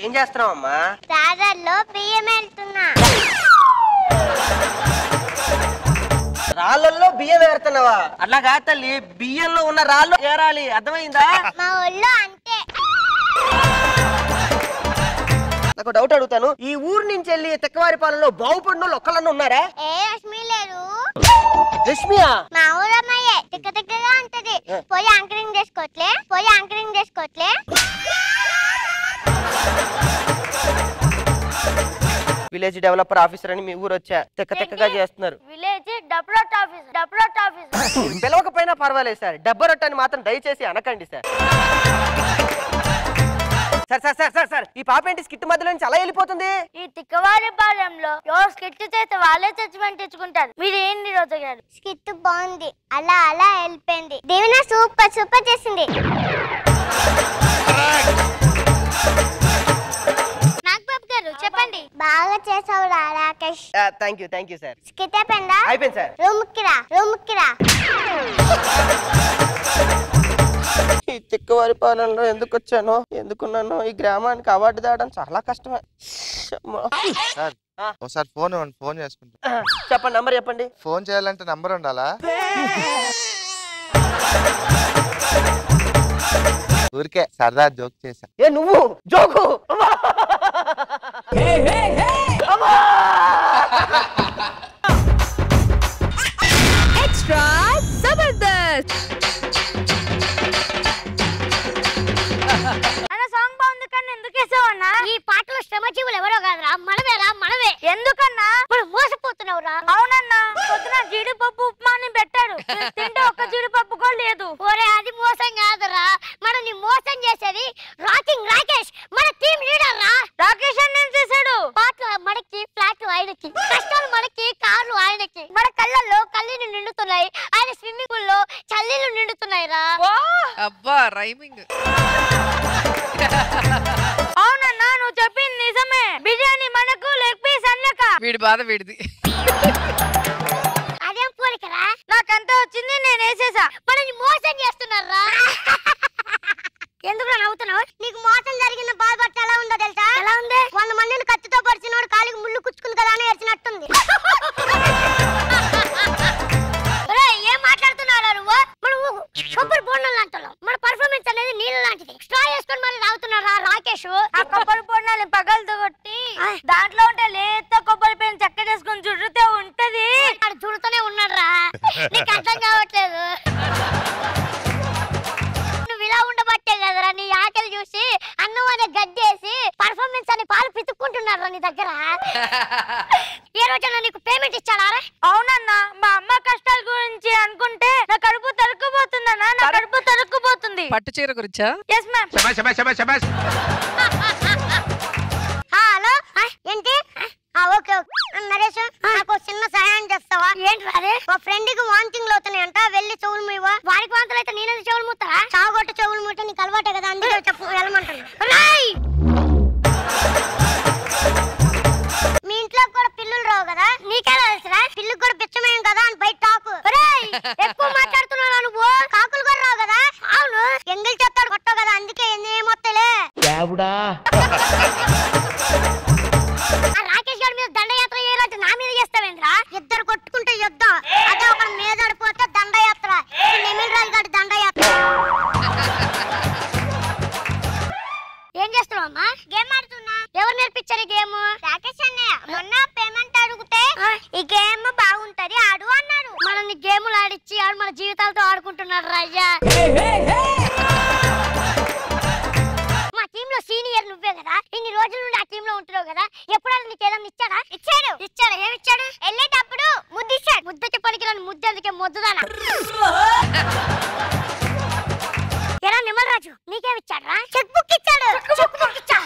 ఏం చేస్తున్నావు అమ్మా? రాళ్ళల్లో బియ్యం వెళ్తున్నా. రాళ్ళల్లో బియ్యం ఏరుతున్నావా? అట్లా కాదు తల్లి, బియ్యంలో ఉన్న రాళ్ళు ఏరాలి, అర్థమైందా? మా ఊళ్ళో అంతే. నాకు డౌట్ అడుగుతాను, ఈ ఊరు నుంచి వెళ్ళి తిక్కవారిపాలెంలో బాగుపడిన ఒక్కళ్ళన్నా ఉన్నారా? ఏ రష్మి లేరు. రష్మియా? మా ఊరమ్మయ్యే తిక్క తిక్కగా ఉంటది. పోయి యాంకరింగ్ చేసుకోవట్లే, పోయి యాంకరింగ్ చేసుకోవట్లే. విలేజ్ డెవలపర్ ఆఫీసర్ అని మీ ఊరు వచ్చా, తిక్క తిక్కగా చేస్తున్నారు. Village develop office, develop office. పిలవకపోయినా పర్వాలేదు సార్, డబ్బరొట్టు అని మాత్రం దయచేసి అనకండి sir. Sir sir sir sir sir ఈ పాప ఏంటి స్కిట్ మధ్యలో నుంచి అలా వెళ్ళిపోతుంది? ఈ తిక్కవారిపాలెంలో ఎవరు స్కిట్ చేస్తే వాళ్ళే జడ్జిమెంట్ ఇచ్చుకుంటారు. మీరు ఏంటి రోజు గారు? స్కిట్ బాగుంది, అలా అలా వెళ్ళిపోయింది. దేవినా సూపర్ సూపర్ చేసింది. నాగబాబు గారు చెప్పండి. బాగా చేసావు Rakesh. Thank you sir. Skit అయిపోయిందా? అయిపోయింది సార్. రూమ్కి రా, రూమ్కి రా. ఈ తిక్కవారిపాలెంలో ఎందుకు వచ్చానో, ఎందుకున్నానో, ఈ గ్రామానికి అవార్డు తేవడం చాలా కష్టమే. సార్ ఒకసారి ఫోన్ ఇవ్వండి, ఫోన్ చేసుకుంటా. చెప్పండి, నంబర్ చెప్పండి. ఫోన్ చేయాలంటే నంబర్ ఉండాలా? ఊరికే సరదా జోక్ చేశా. ఏ నువ్వు జోకు? ఎక్స్ట్రా జబర్దస్త్. సాంగ్ బాగుంది కానీ ఎందుకు వేసావన్నా? ఈ పాటలో శ్రమజీవులు ఎవరో కాదురా, మనవేరా మనవే. ఎందుకన్నా? ఇప్పుడు మోసపోతున్నావురా. అవునన్నా, పొద్దున జీడిపప్పు ఉప్మాని పెట్టాడు, తింటే ఒక్క జీడిపప్పు కూడా లేదు. ఒరే అది మోసం కాదురా, మనల్ని మోసం చేసేది రాకింగ్ రాకేష్, మన టీమ్ లీడర్ రా. రాకేష్ అని ఏం చేశాడు? పాటలు మనకి, ఫ్లాట్ ఆయనకి, కష్టాలు మనకి, కార్లు ఆయనకి. మన కళ్ళల్లో కళ్ళీలు నిండుతున్నాయి, ఆయన స్విమ్మింగ్ పూల్ లో చల్లీలు నిండుతున్నాయి రా. అబ్బా రైమింగ్. అవునన్నా నువ్వు చెప్పింది నిజమే. బిర్యానీ మనకు, లెగ్ పీస్ అన్నక. వీడి బాధ వీడిది. అదేం పోలికరా? నాకంతా వచ్చింది, నేను వేసేసా. మనల్ని మోసం చేస్తున్నారా? ఎందుకు నవ్వుతున్నావు? నీకు మోసం జరిగిన బాధపడితే ఎలా ఉందో తెలుసా? ఎలా ఉంది? 100 మందిని కత్తితో పరిచినోడు కాలికి ముళ్ళు కుచ్చుకుంది కదా అని ఏడ్చినట్టుంది. ఏం మాట్లాడుతున్నారా నువ్వు? మనం కొబ్బరి బోండం లాంటి మన పర్ఫార్మెన్స్ అనేది నీళ్ళ లాంటిది. స్ట్రా వేసుకొని మరి తాగుతున్నారా రాకేష్? ఆ కొబ్బరి బోండాన్ని పగలతో కొట్టి దాంట్లో ఉంటే లేత కొబ్బరి పైన చక్కెరేసుకొని చుడితే ఎందుకురా ఏ రోజైనా నీకు పేమెంట్ ఇచ్చాడా? అవునన్నా, మా అమ్మ కష్టాల గురించి అనుకుంటే నా కడుపు తరుక్కుపోతుందన్నా, నా కడుపు తరుక్కుపోతుంది. పట్టు చీర గురించా? Yes ma'am. హలో ఏంటి? ఓకే నరేష్, నాకు చిన్న సహాయం చేస్తావా? ఏంటి అదే? మా ఫ్రెండ్ కి వాంతింగ్లు అవుతున్నాయంట, వెళ్ళి చెవులు మూయవా? వాడికి వాంతులు అయితే నేనేది చెవులు మూతారా? చావగొట్ట చెవులు మూట నీకు అలవాటే కదా, అందుకే చెప్పు వెళ్ళమంటాను. మీ ఇంట్లో కూడా పిల్లులు రావు కదా, నీకే తెలుసురా? పిల్లుకి కూడా పిచ్చమేయం కదా అని బయట టాకు. ఎక్కువ మాట్లాడుతున్నావు నువ్వు. కాకులు కూడా రావు కదా? అవును, ఎంగిల్ చెప్తాడు కొట్టవు కదా, అందుకే ఏమొత్తలే. రాకేష్ గారి మీద దండయాత్ర చేయాలంటే నా మీద చేస్తావేంద్రా? ఇద్దరు కొట్టుకుంటే యుద్ధం, అదే ఒక మీద పడిపోతే దండయాత్ర. నిమిల్ రాజు గారి దండయాత్ర. ఏం చేస్తున్నావు అమ్మా? గేమ్ ఆడుతున్నా. ఎవరు నేర్పించారు ఈ గేమ్? రాకేష్ అన్నయ్య. మొన్న పేమెంట్ అడిగితే ఈ గేమ్ బాగుంటది ఆడు అన్నారు. మనల్ని గేములు ఆడిచ్చి ఆడు మన జీవితాలతో ఆడుకుంటున్నాడు రాజా. మా టీమ్ లో సీనియర్ నువ్వే కదా, ఇన్ని రోజుల నుండి ఆ టీమ్ లో ఉంటున్నావు కదా, ఎప్పుడైనా నీకు ఏదైనా ఇచ్చాడా? ఇచ్చాడు. ఏమిచ్చాడు? వెళ్ళేటప్పుడు ముద్దు ఇచ్చాడు. ముద్ద చెప్పడానికి నన్ను ముద్దు అందుకే ముద్దుదానా. ఎలా నిమ్మలరాజు నీకేమిచ్చాడు? చెక్ బుక్ ఇచ్చాడు.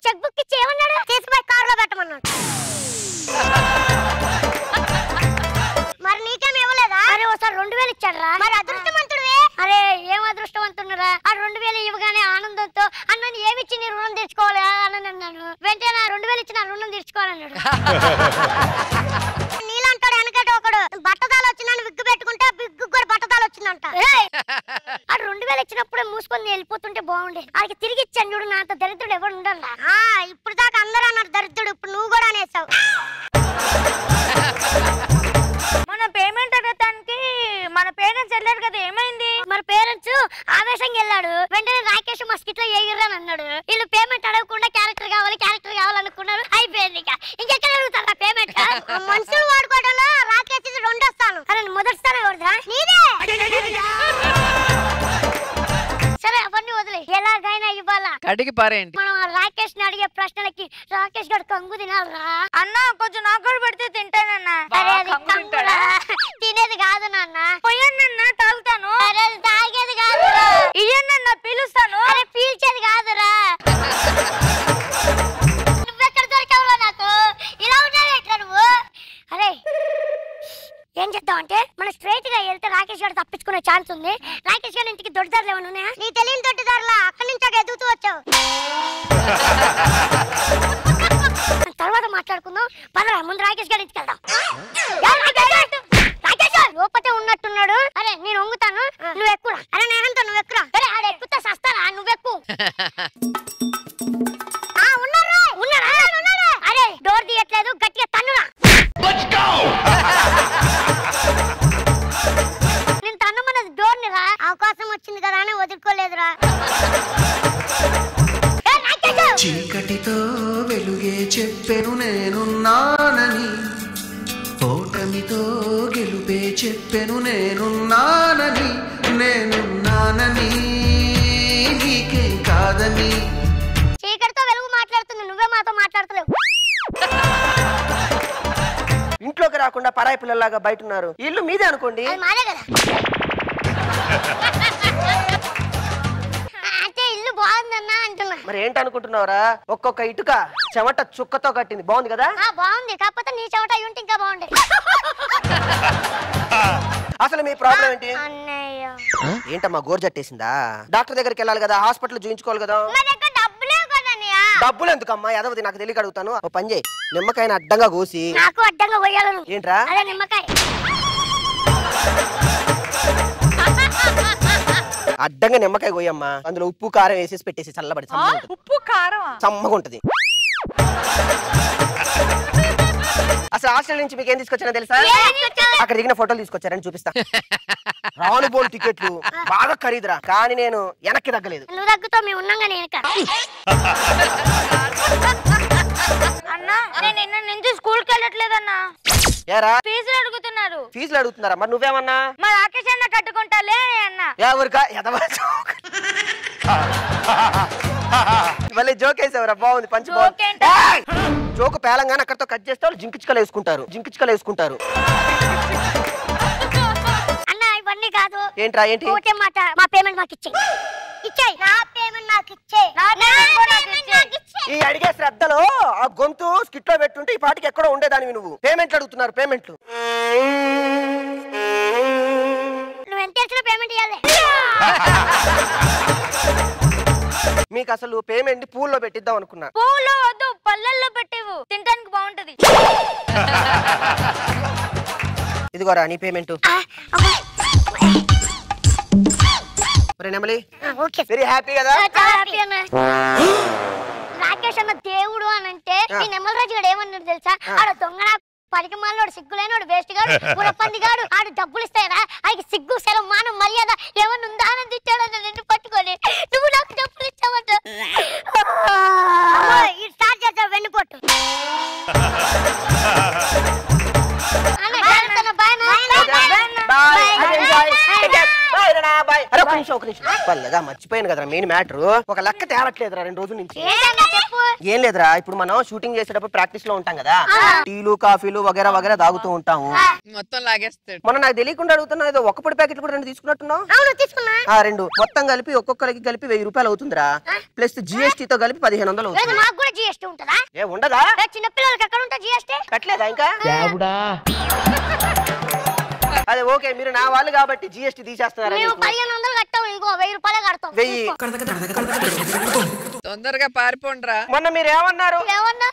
చెక్ బుక్ ఇచ్చి ఏమన్నాడు? తీసుకుపోయి కార్ లో పెట్టమన్నాడు. మరి నీకేమి ఇవ్వలేదా? అరే ఒకసారి 2000 ఇచ్చాడురా. మరి అదృష్టవంతుడివే. అరే ఏం అదృష్టవంతుడురా? ఆ 2000 ఇవ్వగానే ఆనందంతో అన్నని ఏమిచ్చి నీ రుణం తీర్చుకోవాలి అని అన్నాను. వెంటనే 2000 ఇచ్చి నా రుణం తీర్చుకోవాలన్నాడు. నీలంటాడు వెనకట ఒకడు బట్టదాలు వచ్చిందని విగ్గు పెట్టుకుంటే విగ్గు కూడా బట్టదాలు వచ్చిందంట. ఆ 2000 ఇచ్చినప్పుడే మూసుకొని వెళ్ళిపోతుంటే బాగుండేది. ఆయనకి తిరిగి ఇచ్చాను చూడు, నా అంత దరిద్రుడు ఎవరు ఉండరా? ఇప్పుడు దాకా అందరూ అన్నారు దరిద్రుడు, ఇప్పుడు నువ్వు కూడా అనేసావు. మన పేమెంట్ అడగటానికి మన పేరెంట్స్ వెళ్ళారు కదా, ఏమైంది? మన పేరెంట్స్ ఆవేశంగా వెళ్ళాడు. వెంటనే రాకేష్ మా స్కిట్ లో ఎగిరని అన్నాడు. వీళ్ళు పేమెంట్ అడగకుండా క్యారెక్టర్ కావాలనుకున్నారు. అయిపోయింది. ఇంకెక్కడ అడుగుతారా పేమెంట్? మనుషులు వాడుకోవడంలో రాకేష్ ఇది 2వ స్థానం. అరే మొదటి స్థానం ఎవరిదా? నీదే. సరే అవన్నీ వదిలే, ఎలాగైనా ఇవ్వాలా? అడిగి పారేయండి. మనం రాకేష్ ని అడిగే ప్రశ్నలకి రాకేష్ గారు కంగు తినాలరా. అన్నా కొంచెం నాకు కూడా పెడితే తింటానన్నా. తినేది కాదు నాన్న. పొయ్యన్న తాగుతాను. తాగేది కాదురా. ఇయ్యన్న పీలుస్తాను. అరే పీల్చేది కాదురా. నువ్వెక్కడ దొరికావురా నాకు? ఇలా ఉన్నావు ఎట్లా నువ్వు? అరే ఏం చేద్దాం అంటే మనం స్ట్రైట్ గా వెళ్తే రాకేష్ గారు తప్పించుకునే ఛాన్స్ ఉంది. రాకేష్ గారి ఇంటికి దొడ్డిదారులు ఏమైనా ఉన్నాయా? నీ తెలియని దొడ్డిదారులా అక్కడి నుంచి అక్కడ ఎదుగుతూ వచ్చావు. తర్వాత మాట్లాడుకుందాం పదరా. ముందు రాకేష్ గారి ఇంటికి వెళ్దాం. రాకేష్ లోపటే ఉన్నట్టున్నాడు. అరే నేను వంగుతాను, నువ్వు ఎక్కురా. అరే నేనంతా నువ్వు ఎక్కురా. అరే ఆడ ఎక్కుతా సస్తారా, నువ్వెక్కు. ఉన్నారా? అరే డోర్ తీయట్లేదు, గట్టిగా తన్నురా. నేను తన్నమన్నది డోర్ ని రా. అవకాశం వచ్చింది కదా అని వదులుకోలేదురా. చీకటితో వెలుగే చెప్పెను నేనున్నానని, ఓటమితో గెలుపే చెప్పెను నేనున్నానని, నేనున్నానని నీకేం కాదని. చీకటితో వెలుగు మాట్లాడుతుంది, నువ్వే మాతో మాట్లాడతలేవు. ఇంట్లోకి రాకుండా పరాయి పిల్లలాగా బయట ఉన్నారు. ఇల్లు మీదే అనుకోండి. మాదే కదా. అంటే ఇల్లు బాగుందన్నా అంటున్నా. మరి ఏంటనుకుంటున్నావురా? ఒక్కొక్క ఇటుక చెమట చుక్కతో కట్టింది. బాగుంది కదా? బాగుంది, కాకపోతే నీ చెమట ఉంటే ఇంకా బాగుండేది. అసలు మీ ప్రాబ్లం ఏంటి? అన్నయ్య ఏంటమ్మా గోరు జట్టేసిందా? డాక్టర్ దగ్గరికి వెళ్ళాలి కదా, హాస్పిటల్ చూయించుకోవాలి కదా. డబ్బులు ఎందుకమ్మా? ఎదవది నాకు తెలియక అడుగుతాను. ఓ పని చేయి, నిమ్మకాయని అడ్డంగా కోసి. నాకు అడ్డంగా పోయాలను. ఏంట్రా? అదే నిమ్మకాయ. అడ్డంగా నిమ్మకాయ కోయమ్మా, అందులో ఉప్పు కారం వేసేసి పెట్టేసి చల్లబడి. ఉప్పు కారం సమ్మగా ఉంటది. అసలు హాస్టల్ నుంచి మీకు ఏం తీసుకొచ్చానో తెలుసా? అక్కడ దిగిన ఫోటోలు తీసుకొచ్చారని చూపిస్తా. రాను బోల్ టికెట్లు బాగా ఖరీదురా, కానీ నేను వెనక్కి తగ్గలేదు. నువ్వు తగ్గుతావు, మేము ఉన్నాగా. నేను అన్నా నేను నిన్న నుంచి స్కూల్కి వెళ్ళట్లేదన్నా. ఏరా ఫీజులు అడుగుతున్నారు. ఫీజులు అడుగుతున్నారా? మరి నువ్వేమన్నా? మా రాకేష్ అన్న కట్టుకుంటాలే అన్నా. ఎవరికా మళ్ళీ జోక్ వేసావురా, బాగుంది పంచి. జోకు పేలంగానే అక్కడతో కట్ చేస్తే వాళ్ళు జింకిచ్చుకలు వేసుకుంటారు అన్న ఇవన్నీ కాదు. ఏంట్రా ఏంటి? ఓకే మాట, మా పేమెంట్ మాకు ఇచ్చేయ్. నా పేమెంట్ నాకు ఇచ్చేయ్. ఈ అడిగే శ్రద్ధలో ఆ గొంతు స్కిట్ లో పెట్టుంటే ఈ పాటికి ఎక్కడో ఉండేదానివి నువ్వు. పేమెంట్లు అడుగుతున్నారు, పేమెంట్లు. నువ్వు ఎంత ఇచ్చిన పేమెంట్ ఇవ్వాలి. మీకు అసలు పేమెంట్ పూల్లో పెట్టిద్దాం అనుకున్నా. పూలో వద్దు, పల్లెల్లో పెట్టేవు, తినడానికి బాగుంటది. ఇదిగోరా నీ పేమెంట్. వెరీ హ్యాపీ కదా? చాలా హ్యాపీ అన్న. రాకేష్ అన్న దేవుడు అని అంటే ఈ నెమ్మలరాజు గారు ఏమన్నాడు తెలుసా? ఆడ దొంగ పనికి మాలోడు, సిగ్గులేనోడు, వేస్ట్ గాడు, పురపంది గాడు, ఆడు డబ్బులు ఇస్తాయరా, ఆయనకి సిగ్గు సెలవు మానం మర్యాద ఏమన్నా ఉందా అని తిట్టాడు నిన్ను పట్టుకొని. నువ్వు నాకు డబ్బులు ఇచ్చావంట. స్టార్ట్ చేద్దాం వెన్నుపోటు. మర్చిపోయాను కదరా మెయిన్ మ్యాటర్. ఒక లెక్క తేవట్లేదురా 2 రోజుల నుంచి. ఏం లేదురా, ఇప్పుడు మనం షూటింగ్ చేసేటప్పుడు ప్రాక్టీస్ లో ఉంటాం కదా, టీలు కాఫీలు వగేరా వగేరా తాగుతూ ఉంటాము. మొత్తం లాగేస్తాడు. మొన్న నాకు తెలియకుండా అడుగుతున్నా, ఏదో ఒక్క పొడి ప్యాకెట్లు కూడా 2 తీసుకున్నట్టున్నావు. 2 మొత్తం కలిపి ఒక్కొక్కరికి కలిపి 1000 రూపాయలు అవుతుందిరా. ప్లస్ జిఎస్టీ తో కలిపి 1500 అవుతుంది. మాకు కూడా జిఎస్టీ ఉంటుందా? ఏ ఉండదా? చిన్న పిల్లలకి ఎక్కడ ఉంటుంది జిఎస్టీ? కట్టలేదా ఇంకా? అదే ఓకే, మీరు నా వాళ్ళు కాబట్టి జిఎస్టీ తీసేస్తున్నారు. 1500 కట్టాం, ఇంకో 1000 రూపాయలు కడతాం. 1000 తొందరగా పారిపోండ్రా. మొన్న మీరు ఏమన్నారు?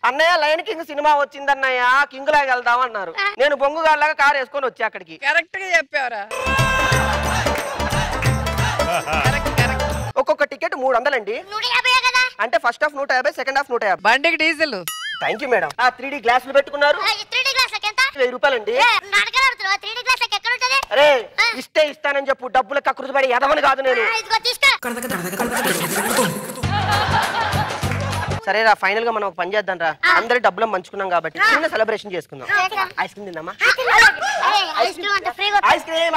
అన్నయ్య లయన్ కింగ్ సినిమా వచ్చిందన్నయ్య, కింగ్ లాగా వెళ్దాం అన్నారు. నేను బొంగుగాళ్ళగా కారు వేసుకొని వచ్చా అక్కడికి. కరెక్ట్ గా చెప్పావరా. ఒక్కొక్క టికెట్ 300 అండి. అంటే ఫస్ట్ హాఫ్ 150, సెకండ్ హాఫ్ 150. బండికి diesel. Thank you madam. 3D గ్లాసులు పెట్టుకున్నారు. 1000 రూపాయలు అండి. అరే ఇస్తే ఇస్తానని చెప్పు, డబ్బులు కకృతి పడి ఎదవని కాదు నేను. సరేరా, ఫైనల్ గా మనం ఒక పని చేద్దాం రా. అందరి డబ్బులు మంచుకున్నాం కాబట్టి చిన్న సెలబ్రేషన్ చేసుకుందాం. ఐస్ క్రీమ్ తిందామా? ఐస్ క్రీమ్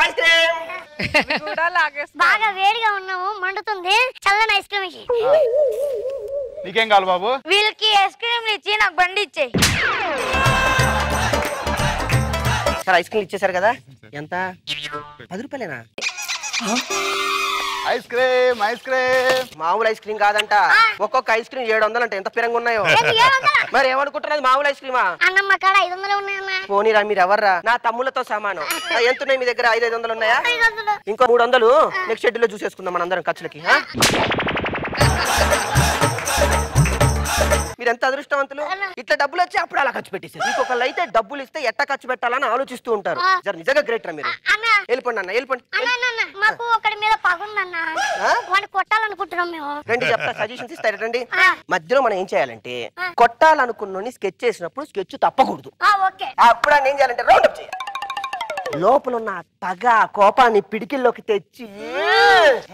బాగా వేడిగా ఉన్నాము, మండుతుంది. చల్లని ఐస్ క్రీమ్ ఇచ్చి. నీకేం కావాలి బాబు? వీళ్ళకి ఐస్ క్రీమ్ ఇచ్చి నాకు బండి ఇచ్చేయి. సరే ఐస్ క్రీమ్ ఇచ్చేసారు కదా, ఎంత? 10 రూపాయలేనా? ఐస్ క్రీమ్ మామూలు ఐస్ క్రీమ్ కాదంట, ఒక్కొక్క ఐస్ క్రీమ్ 700 అంట. ఎంత పిరంగా ఉన్నాయో మరి. ఏమనుకుంటున్నది మామూలు ఐస్ క్రీమా? అన్నమ్మ కాడ 500 ఉన్నాయన్నా. పోనీరా, మీరు ఎవర్రా? నా తమ్ములతో సమానం. ఎంత ఉన్నాయి మీ దగ్గర? 500 ఉన్నాయా? ఇంకో 300 నెక్స్ట్ షెడ్యూల్ లో చూసేసుకుందాం మన అందరం ఖర్చులకి. మీరు ఎంత అదృష్టవంతులు, ఇట్లా డబ్బులు వచ్చి అప్పుడు అలా ఖర్చు పెట్టేసారు. ఇంకొకళ్ళు అయితే డబ్బులు ఇస్తే ఎట్లా ఖర్చు పెట్టాలని ఆలోచిస్తూ ఉంటారు. నిజంగా గ్రేట్ రా మీరు. వెళ్ళిపోండి అన్న, వెళ్ళిపోండి. మాకు ఒకటి మీద పగుందన్న, వాడిని కొట్టాలనుకుంటున్నాం మేము. రండి చెప్తా, సజెషన్స్ ఇస్తారు రండి. మధ్యలో మనం ఏం చేయాలంటే, కొట్టాలనుకున్న స్కెచ్ చేసినప్పుడు స్కెచ్ తప్పకూడదు. అప్పుడు ఆయన ఏం చేయాలంటే రౌండ్ అప్ చేయాలి. లోపల ఉన్న పగ కోపాన్ని పిడికిల్లోకి తెచ్చి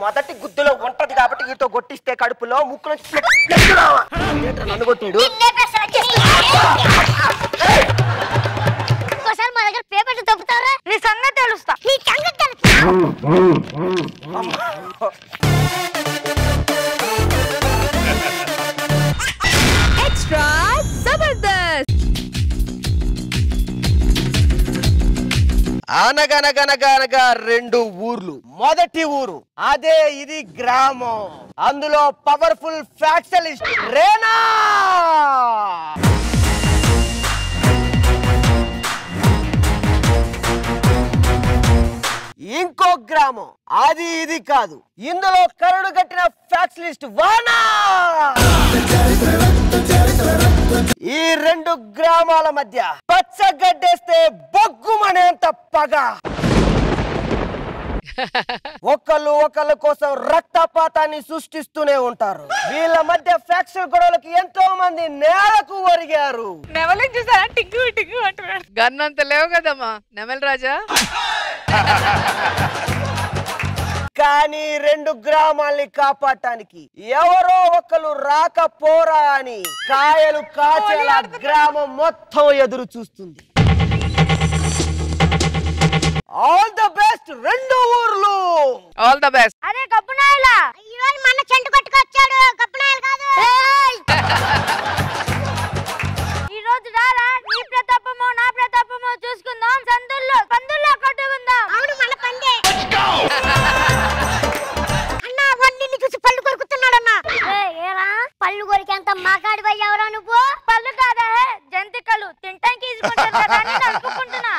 మొదటి గుద్దులో ఉంటది కాబట్టి వీటితో కొట్టిస్తే కడుపులో ముక్కులో నన్ను కొట్టాడు. ఒకసారి మా దగ్గర పేపర్ తప్పుతారా? నీ సంగతి తెలుస్తా. నీ సంగతి తెలుస్తా. ఎక్స్ట్రా జబర్దస్త్. అనగనగనగనగా 2 ఊర్లు. మొదటి ఊరు అదే ఇది గ్రామం. అందులో పవర్ఫుల్ ఫ్యాక్షలిస్ట్ రేనా. ఇంకో గ్రామం అది ఇది కాదు, ఇందులో కరుడు కట్టిన ఫ్యాక్షలిస్ట్ వానా. ఈ 2 గ్రామాల మధ్య పచ్చగడ్డేస్తే బొగ్గుమనేంత పగ. ఒకళ్ళ కోసం రక్తపాతాన్ని సృష్టిస్తూనే ఉంటారు. వీళ్ళ మధ్య ఫ్యాక్షన్ గొడవలకి ఎంతో మంది నేలకు ఒరిగారు. నెమలిని చూసారా? టిగ్గు టిగ్గు అంటున్నాడు. గన్నంత లేవు కదమ్మా నెమలి రాజా. కానీ 2 గ్రామాల్ని కాపాడటానికి ఎవరో ఒకరు రాకపోరా అని కాయలు కాచేలా గ్రామం మొత్తం ఎదురు చూస్తుంది. ఆల్ ద బెస్ట్ 2 ఊర్లు. All the best. అరే కప్పునాయలా, ఈ రోజు మన చెంటు కొట్టుకొచ్చాడు. కప్పునాయలు కాదు, ఈ చేస్తారా నువ్వు? పళ్ళు కాదా జంతికలు తింటానికి అనుకుంటున్నా.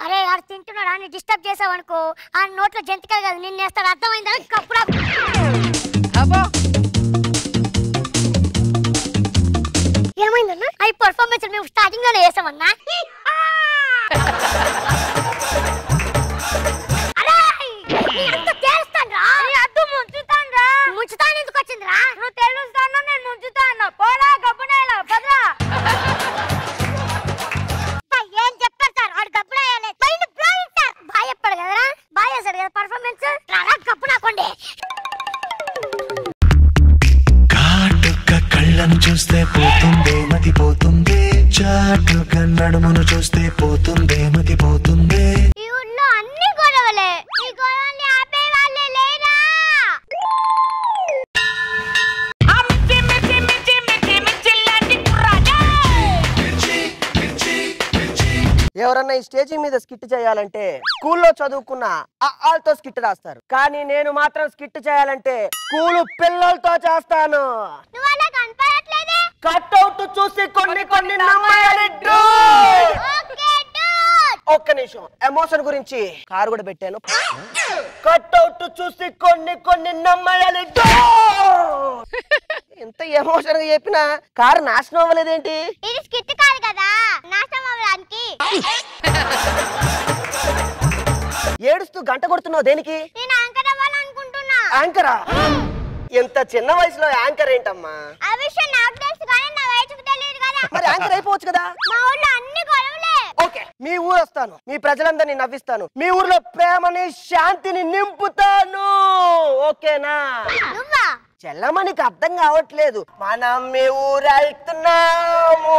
అరే ఆడు తింటున్నాడా అని డిస్టర్బ్ చేసావు అనుకో ఆ నోట్లో జంతికలు కాదు నిన్ను వేస్తాడు. అర్థమైందా? కప్పురా ఏమైందన్నా? అవి పర్ఫార్మెన్స్ మేము స్టార్టింగ్ లోనే వేసామన్నా. ముంచుతాను ఎందుకు వచ్చిందిరా? నువ్వు తెలుస్తాను నేను ముంచుతాను. పోరా గబ్బునేలా భద్రా. ఏం చెప్పారు సార్? ఆడు గబ్బునేయలేదు. బాయ్ చెప్పాడు కదరా? బాయ్ చేశాడు కదా పర్ఫార్మెన్స్. రారా గబ్బు నాకోండి. కాటుక కళ్ళను చూస్తే పోతుందే మతి పోతుందే, చాటుగా నడుమును చూస్తే పోతుందే మతి పోతుందే. ఈ ఊళ్ళో అన్ని గొడవలే. ఈ గొడవల్ని ఆపే వాళ్ళే లేరా? ఎవరన్నా ఈ స్టేజింగ్ మీద స్కిట్ చేయాలంటే స్కూల్లో చదువుకున్న ఆళ్ళతో స్కిట్ రాస్తారు, కానీ నేను మాత్రం స్కిట్ చేయాలంటే స్కూలు పిల్లలతో చేస్తాను. కట్అవుట్ చూసి కొన్ని నమ్మాలి. ఒక్క నిమిషం, ఎమోషన్ గురించి కారు కూడా పెట్టాను. కట్అవుట్ చూసి కొన్ని నమ్మాలి. ఎంత ఎమోషన్ గా చెప్పినా కారు నాశనం అవ్వలేదేంటి? ఇది స్కిట్ కాదు కదా నాశనం అవ్వడానికి. ఏడుస్తూ గంట కొడుతున్నావు దేనికి? నేను యాంకర్ అవ్వాలనుకుంటున్నా. యాంకరా? ఎంత చిన్న వయసులో యాంకర్ ఏంటమ్మా? ఆ విషయం నాకు తెలుసు కానీ నా వయసుకు తెలియదు కదా. మరి యాంకర్ అయిపోవచ్చు కదా. మా ఊళ్ళో అన్ని గొడవలే. ఓకే, మీ ఊరు వస్తాను, మీ ప్రజలందరినీ నవ్విస్తాను, మీ ఊర్లో ప్రేమని శాంతిని నింపుతాను. ఓకేనా? నువ్వా? చెల్లమనికి అర్థం కావట్లేదు. మనం మీ ఊరు వెళ్తున్నాము.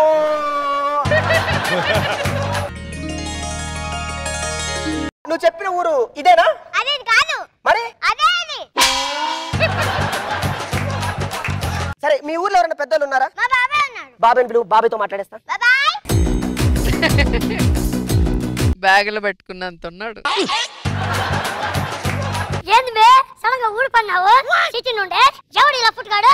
నువ్వు చెప్పిన ఊరు ఇదేనా? అదేది కాదు. మరి అదే ఇది. సరే, మీ ఊర్లో ఎవరైనా పెద్దలు ఉన్నారా? మా బాబాయ్ ఉన్నాడు. బాబాయ్ని పిలువు, బాబాయ్తో మాట్లాడేస్తా. బాబాయ్ బ్యాగులో పెట్టుకున్నంత ఉన్నాడు. ఏంది బే సలంగా ఊడిపన్నావు? సిటీ నుండే ఎవడు ఇలా ఫుట్గాడు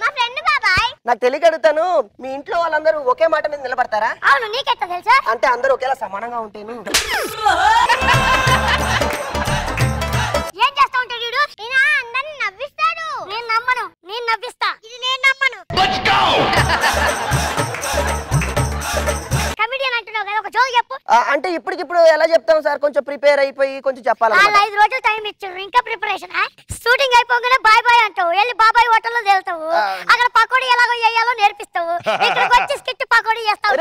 మా ఫ్రెండ్ బాబాయ్. నాకు తెలియక అడుగుతాను, మీ ఇంట్లో వాళ్ళందరూ ఒకే మాట మీద నిలబడతారా? అవును, నీకెట్లా తెలుసా? అంటే అందరూ ఒకేలా సమానంగా ఉంటేను. ఏం చేస్తా ఉంటాడు వీడు? ఈయన అందరిని నవ్విస్తాడు. నేను నమ్మను, నేను నవ్విస్తా. ఇది నేను నమ్మను. కమిడియన్ అంటున్నావు కదా, ఒక జోక్ చెప్పు. అంటే ఇప్పటికిప్పుడు ఎలా చెప్తాం సార్? కొంచెం ప్రిపేర్ అయిపోయి కొంచెం చెప్పాలి. 5 రోజులు టైం ఇచ్చారు, ఇంకా ప్రిపరేషన్. షూటింగ్ అయిపోగానే బాయ్ బాయ్ అంటావు, వెళ్ళి బాబాయ్ హోటల్లో తేలుతావు, అక్కడ పకోడీ ఎలాగో వేయాలో నేర్పిస్తావు, ఇక్కడికి వచ్చి స్కిట్ పకోడీ చేస్తావు.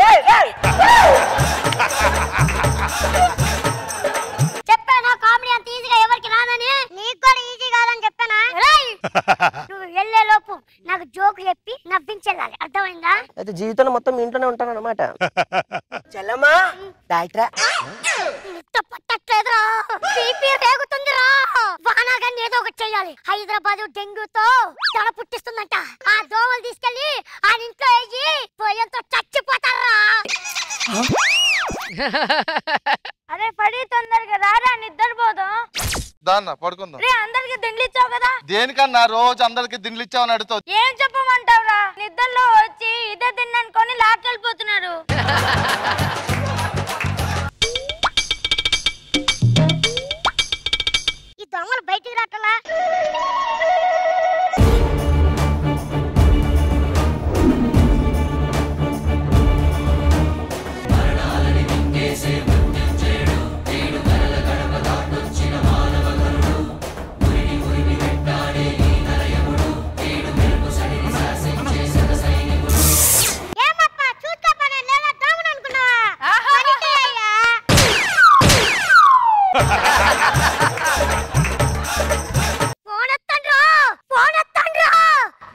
చెప్పానా కామెడీ అంత ఈజీగా ఎవరికి రానని? నీకు కూడా ఈజీ కాదని చెప్పానా? నువ్వు వెళ్ళే లోపు నాకు జోక్ చెప్పి నవ్వించెళ్ళాలి, అర్థమైందా? అయితే జీవితంలో మొత్తం మీ ఇంట్లోనే ఉంటాను అనమాట. చెల్లమ్మా డాక్టర్ పట్టట్లేదురా, బీపీ రేగుతుందిరా. వానాగాన్ని ఏదో ఒకటి చెయ్యాలి. హైదరాబాద్ డెంగ్యూతో తల పుట్టిస్తుందంట. ఆ దోమలు తీసుకెళ్లి ఆ ఇంట్లో వేసి పోయంతో చచ్చిపోతారా. అరే పడి తొందరగా రారా, నిద్రపోదాం. దాన్న పడుకుందాం. అందరికి దిండ్లు ఇచ్చావు కదా. దేనికన్నా రోజు అందరికి దిండ్లు ఇచ్చావని అడుగుతావు? ఏం చెప్పమంటావురా? నిద్రలో వచ్చి ఇదే తిన్నానుకొని లాక్కెళ్ళిపోతున్నారు. ఈ దొంగలు బయటికి రాటలా.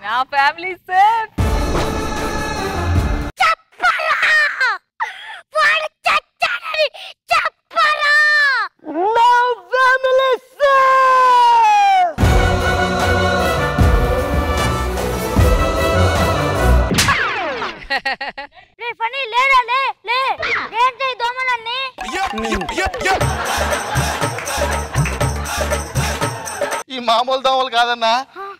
నా ఫ్యామిలీ సేఫ్. ఈ మామూలు దోమలు కాదన్నా,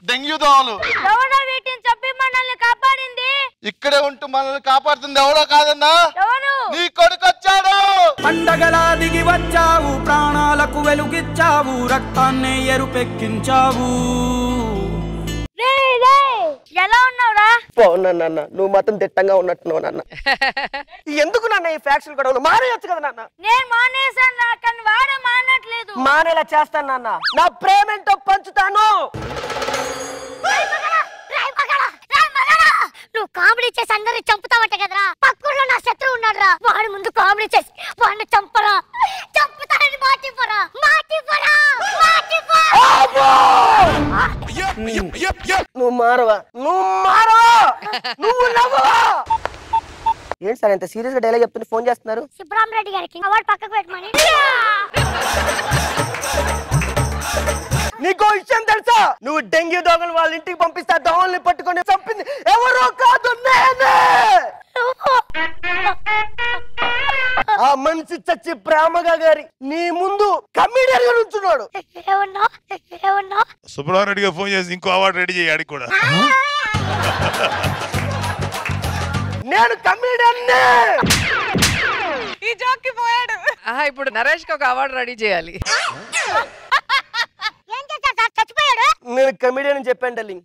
డెంగ్యూ దోమలు. ఎవరో వీటిని చంపి మనల్ని కాపాడింది. ఇక్కడే ఉంటూ మనల్ని కాపాడుతుంది ఎవరో కాదన్నా, ఎవరు? నీ కొడుకు వచ్చాడు. పండగలా దిగి వచ్చావు, ప్రాణాలకు వెలుగిచ్చావు, రక్తాన్ని ఎరుపెక్కించావు. ఎలా ఉన్నావురా? బాగున్నా నాన్న, నువ్వు మాత్రం దిట్టంగా ఉన్నట్టున్నావు నాన్న. ఎందుకు నాన్న ఈ ఫ్యాక్షన్ గొడవలు? మానేయచ్చు కదా నాన్న. నేను మానేసాను, కానీ వాడే మానట్లేదు. మానేలా చేస్తాను నాన్న, నా ప్రేమేంటో పంచుతాను. నువ్వు కామెడీ చేసి అందరిని చంపుతావట కదరా. పక్కూర్లో నా శత్రువు ఉన్నాడురా, వాడి ముందు కామెడీ చేసి వాడిని చంపరా. చంపుతానని మాటిపోరా, మాటిపోరా, నువ్వు మారవా, నువ్వు మారవా, నువ్వు నవ్వవా. ఏంటి సార్ ఎంత సీరియస్ గా డైలాగ్ చెప్తుంటే ఫోన్ చేస్తున్నారు? సుబ్రహ్మరెడ్డి గారికి అవార్డు పక్కకు పెట్టమని. నీకో విషయం తెలుసా? నువ్వు డెంగ్యూ దోమలు వాళ్ళ ఇంటికి పంపిస్తే దోమల్ని పట్టుకొని చంపింది ఎవరో కాదు, నేనే. ఆ మనిషి చచ్చి ప్రేమగా గారి నీ ముందు కమిడియన్ గా నుంచున్నాడు. సుబ్రహ్మణ్య రెడ్డిగా ఫోన్ చేసి ఇంకో అవార్డు రెడీ చేయాలి కూడా. నేను కమిడియన్. ఈ జోక్ కి పోయాడు. ఇప్పుడు నరేష్ కి ఒక అవార్డు రెడీ చేయాలి. నేను కమిడియన్ అని చెప్పాను డార్లింగ్.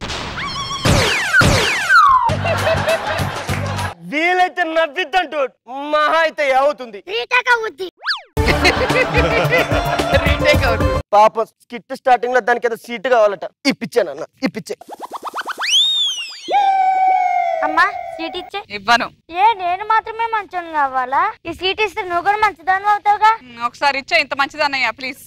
వీలైతే నవ్విద్దంటూ మహా అయితే అవుతుంది. పాప స్కిట్ స్టార్టింగ్ లో దానికి ఏదో సీట్ కావాలట, ఇప్పించాను అన్న, ఇప్పించే. అమ్మా సీట్ ఇచ్చే. ఇవ్వను. నేను మాత్రమే మంచోని కావాలా? ఈ సీట్ ఇస్తే నువ్వు కూడా మంచిదాన్ని అవుతావుగా. ఒకసారి ఇచ్చే, ఇంత మంచిదన్నయ్యా ప్లీజ్.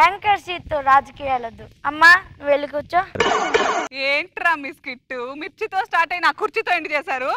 యాంకర్ సీట్ తో రాజకీయాలొద్దు. అమ్మా నువ్వు వెళ్ళి కూర్చో. ఏంట్రా మీ స్కిట్ మిర్చితో స్టార్ట్ అయిన కుర్చీతో ఎండ్ చేశారు?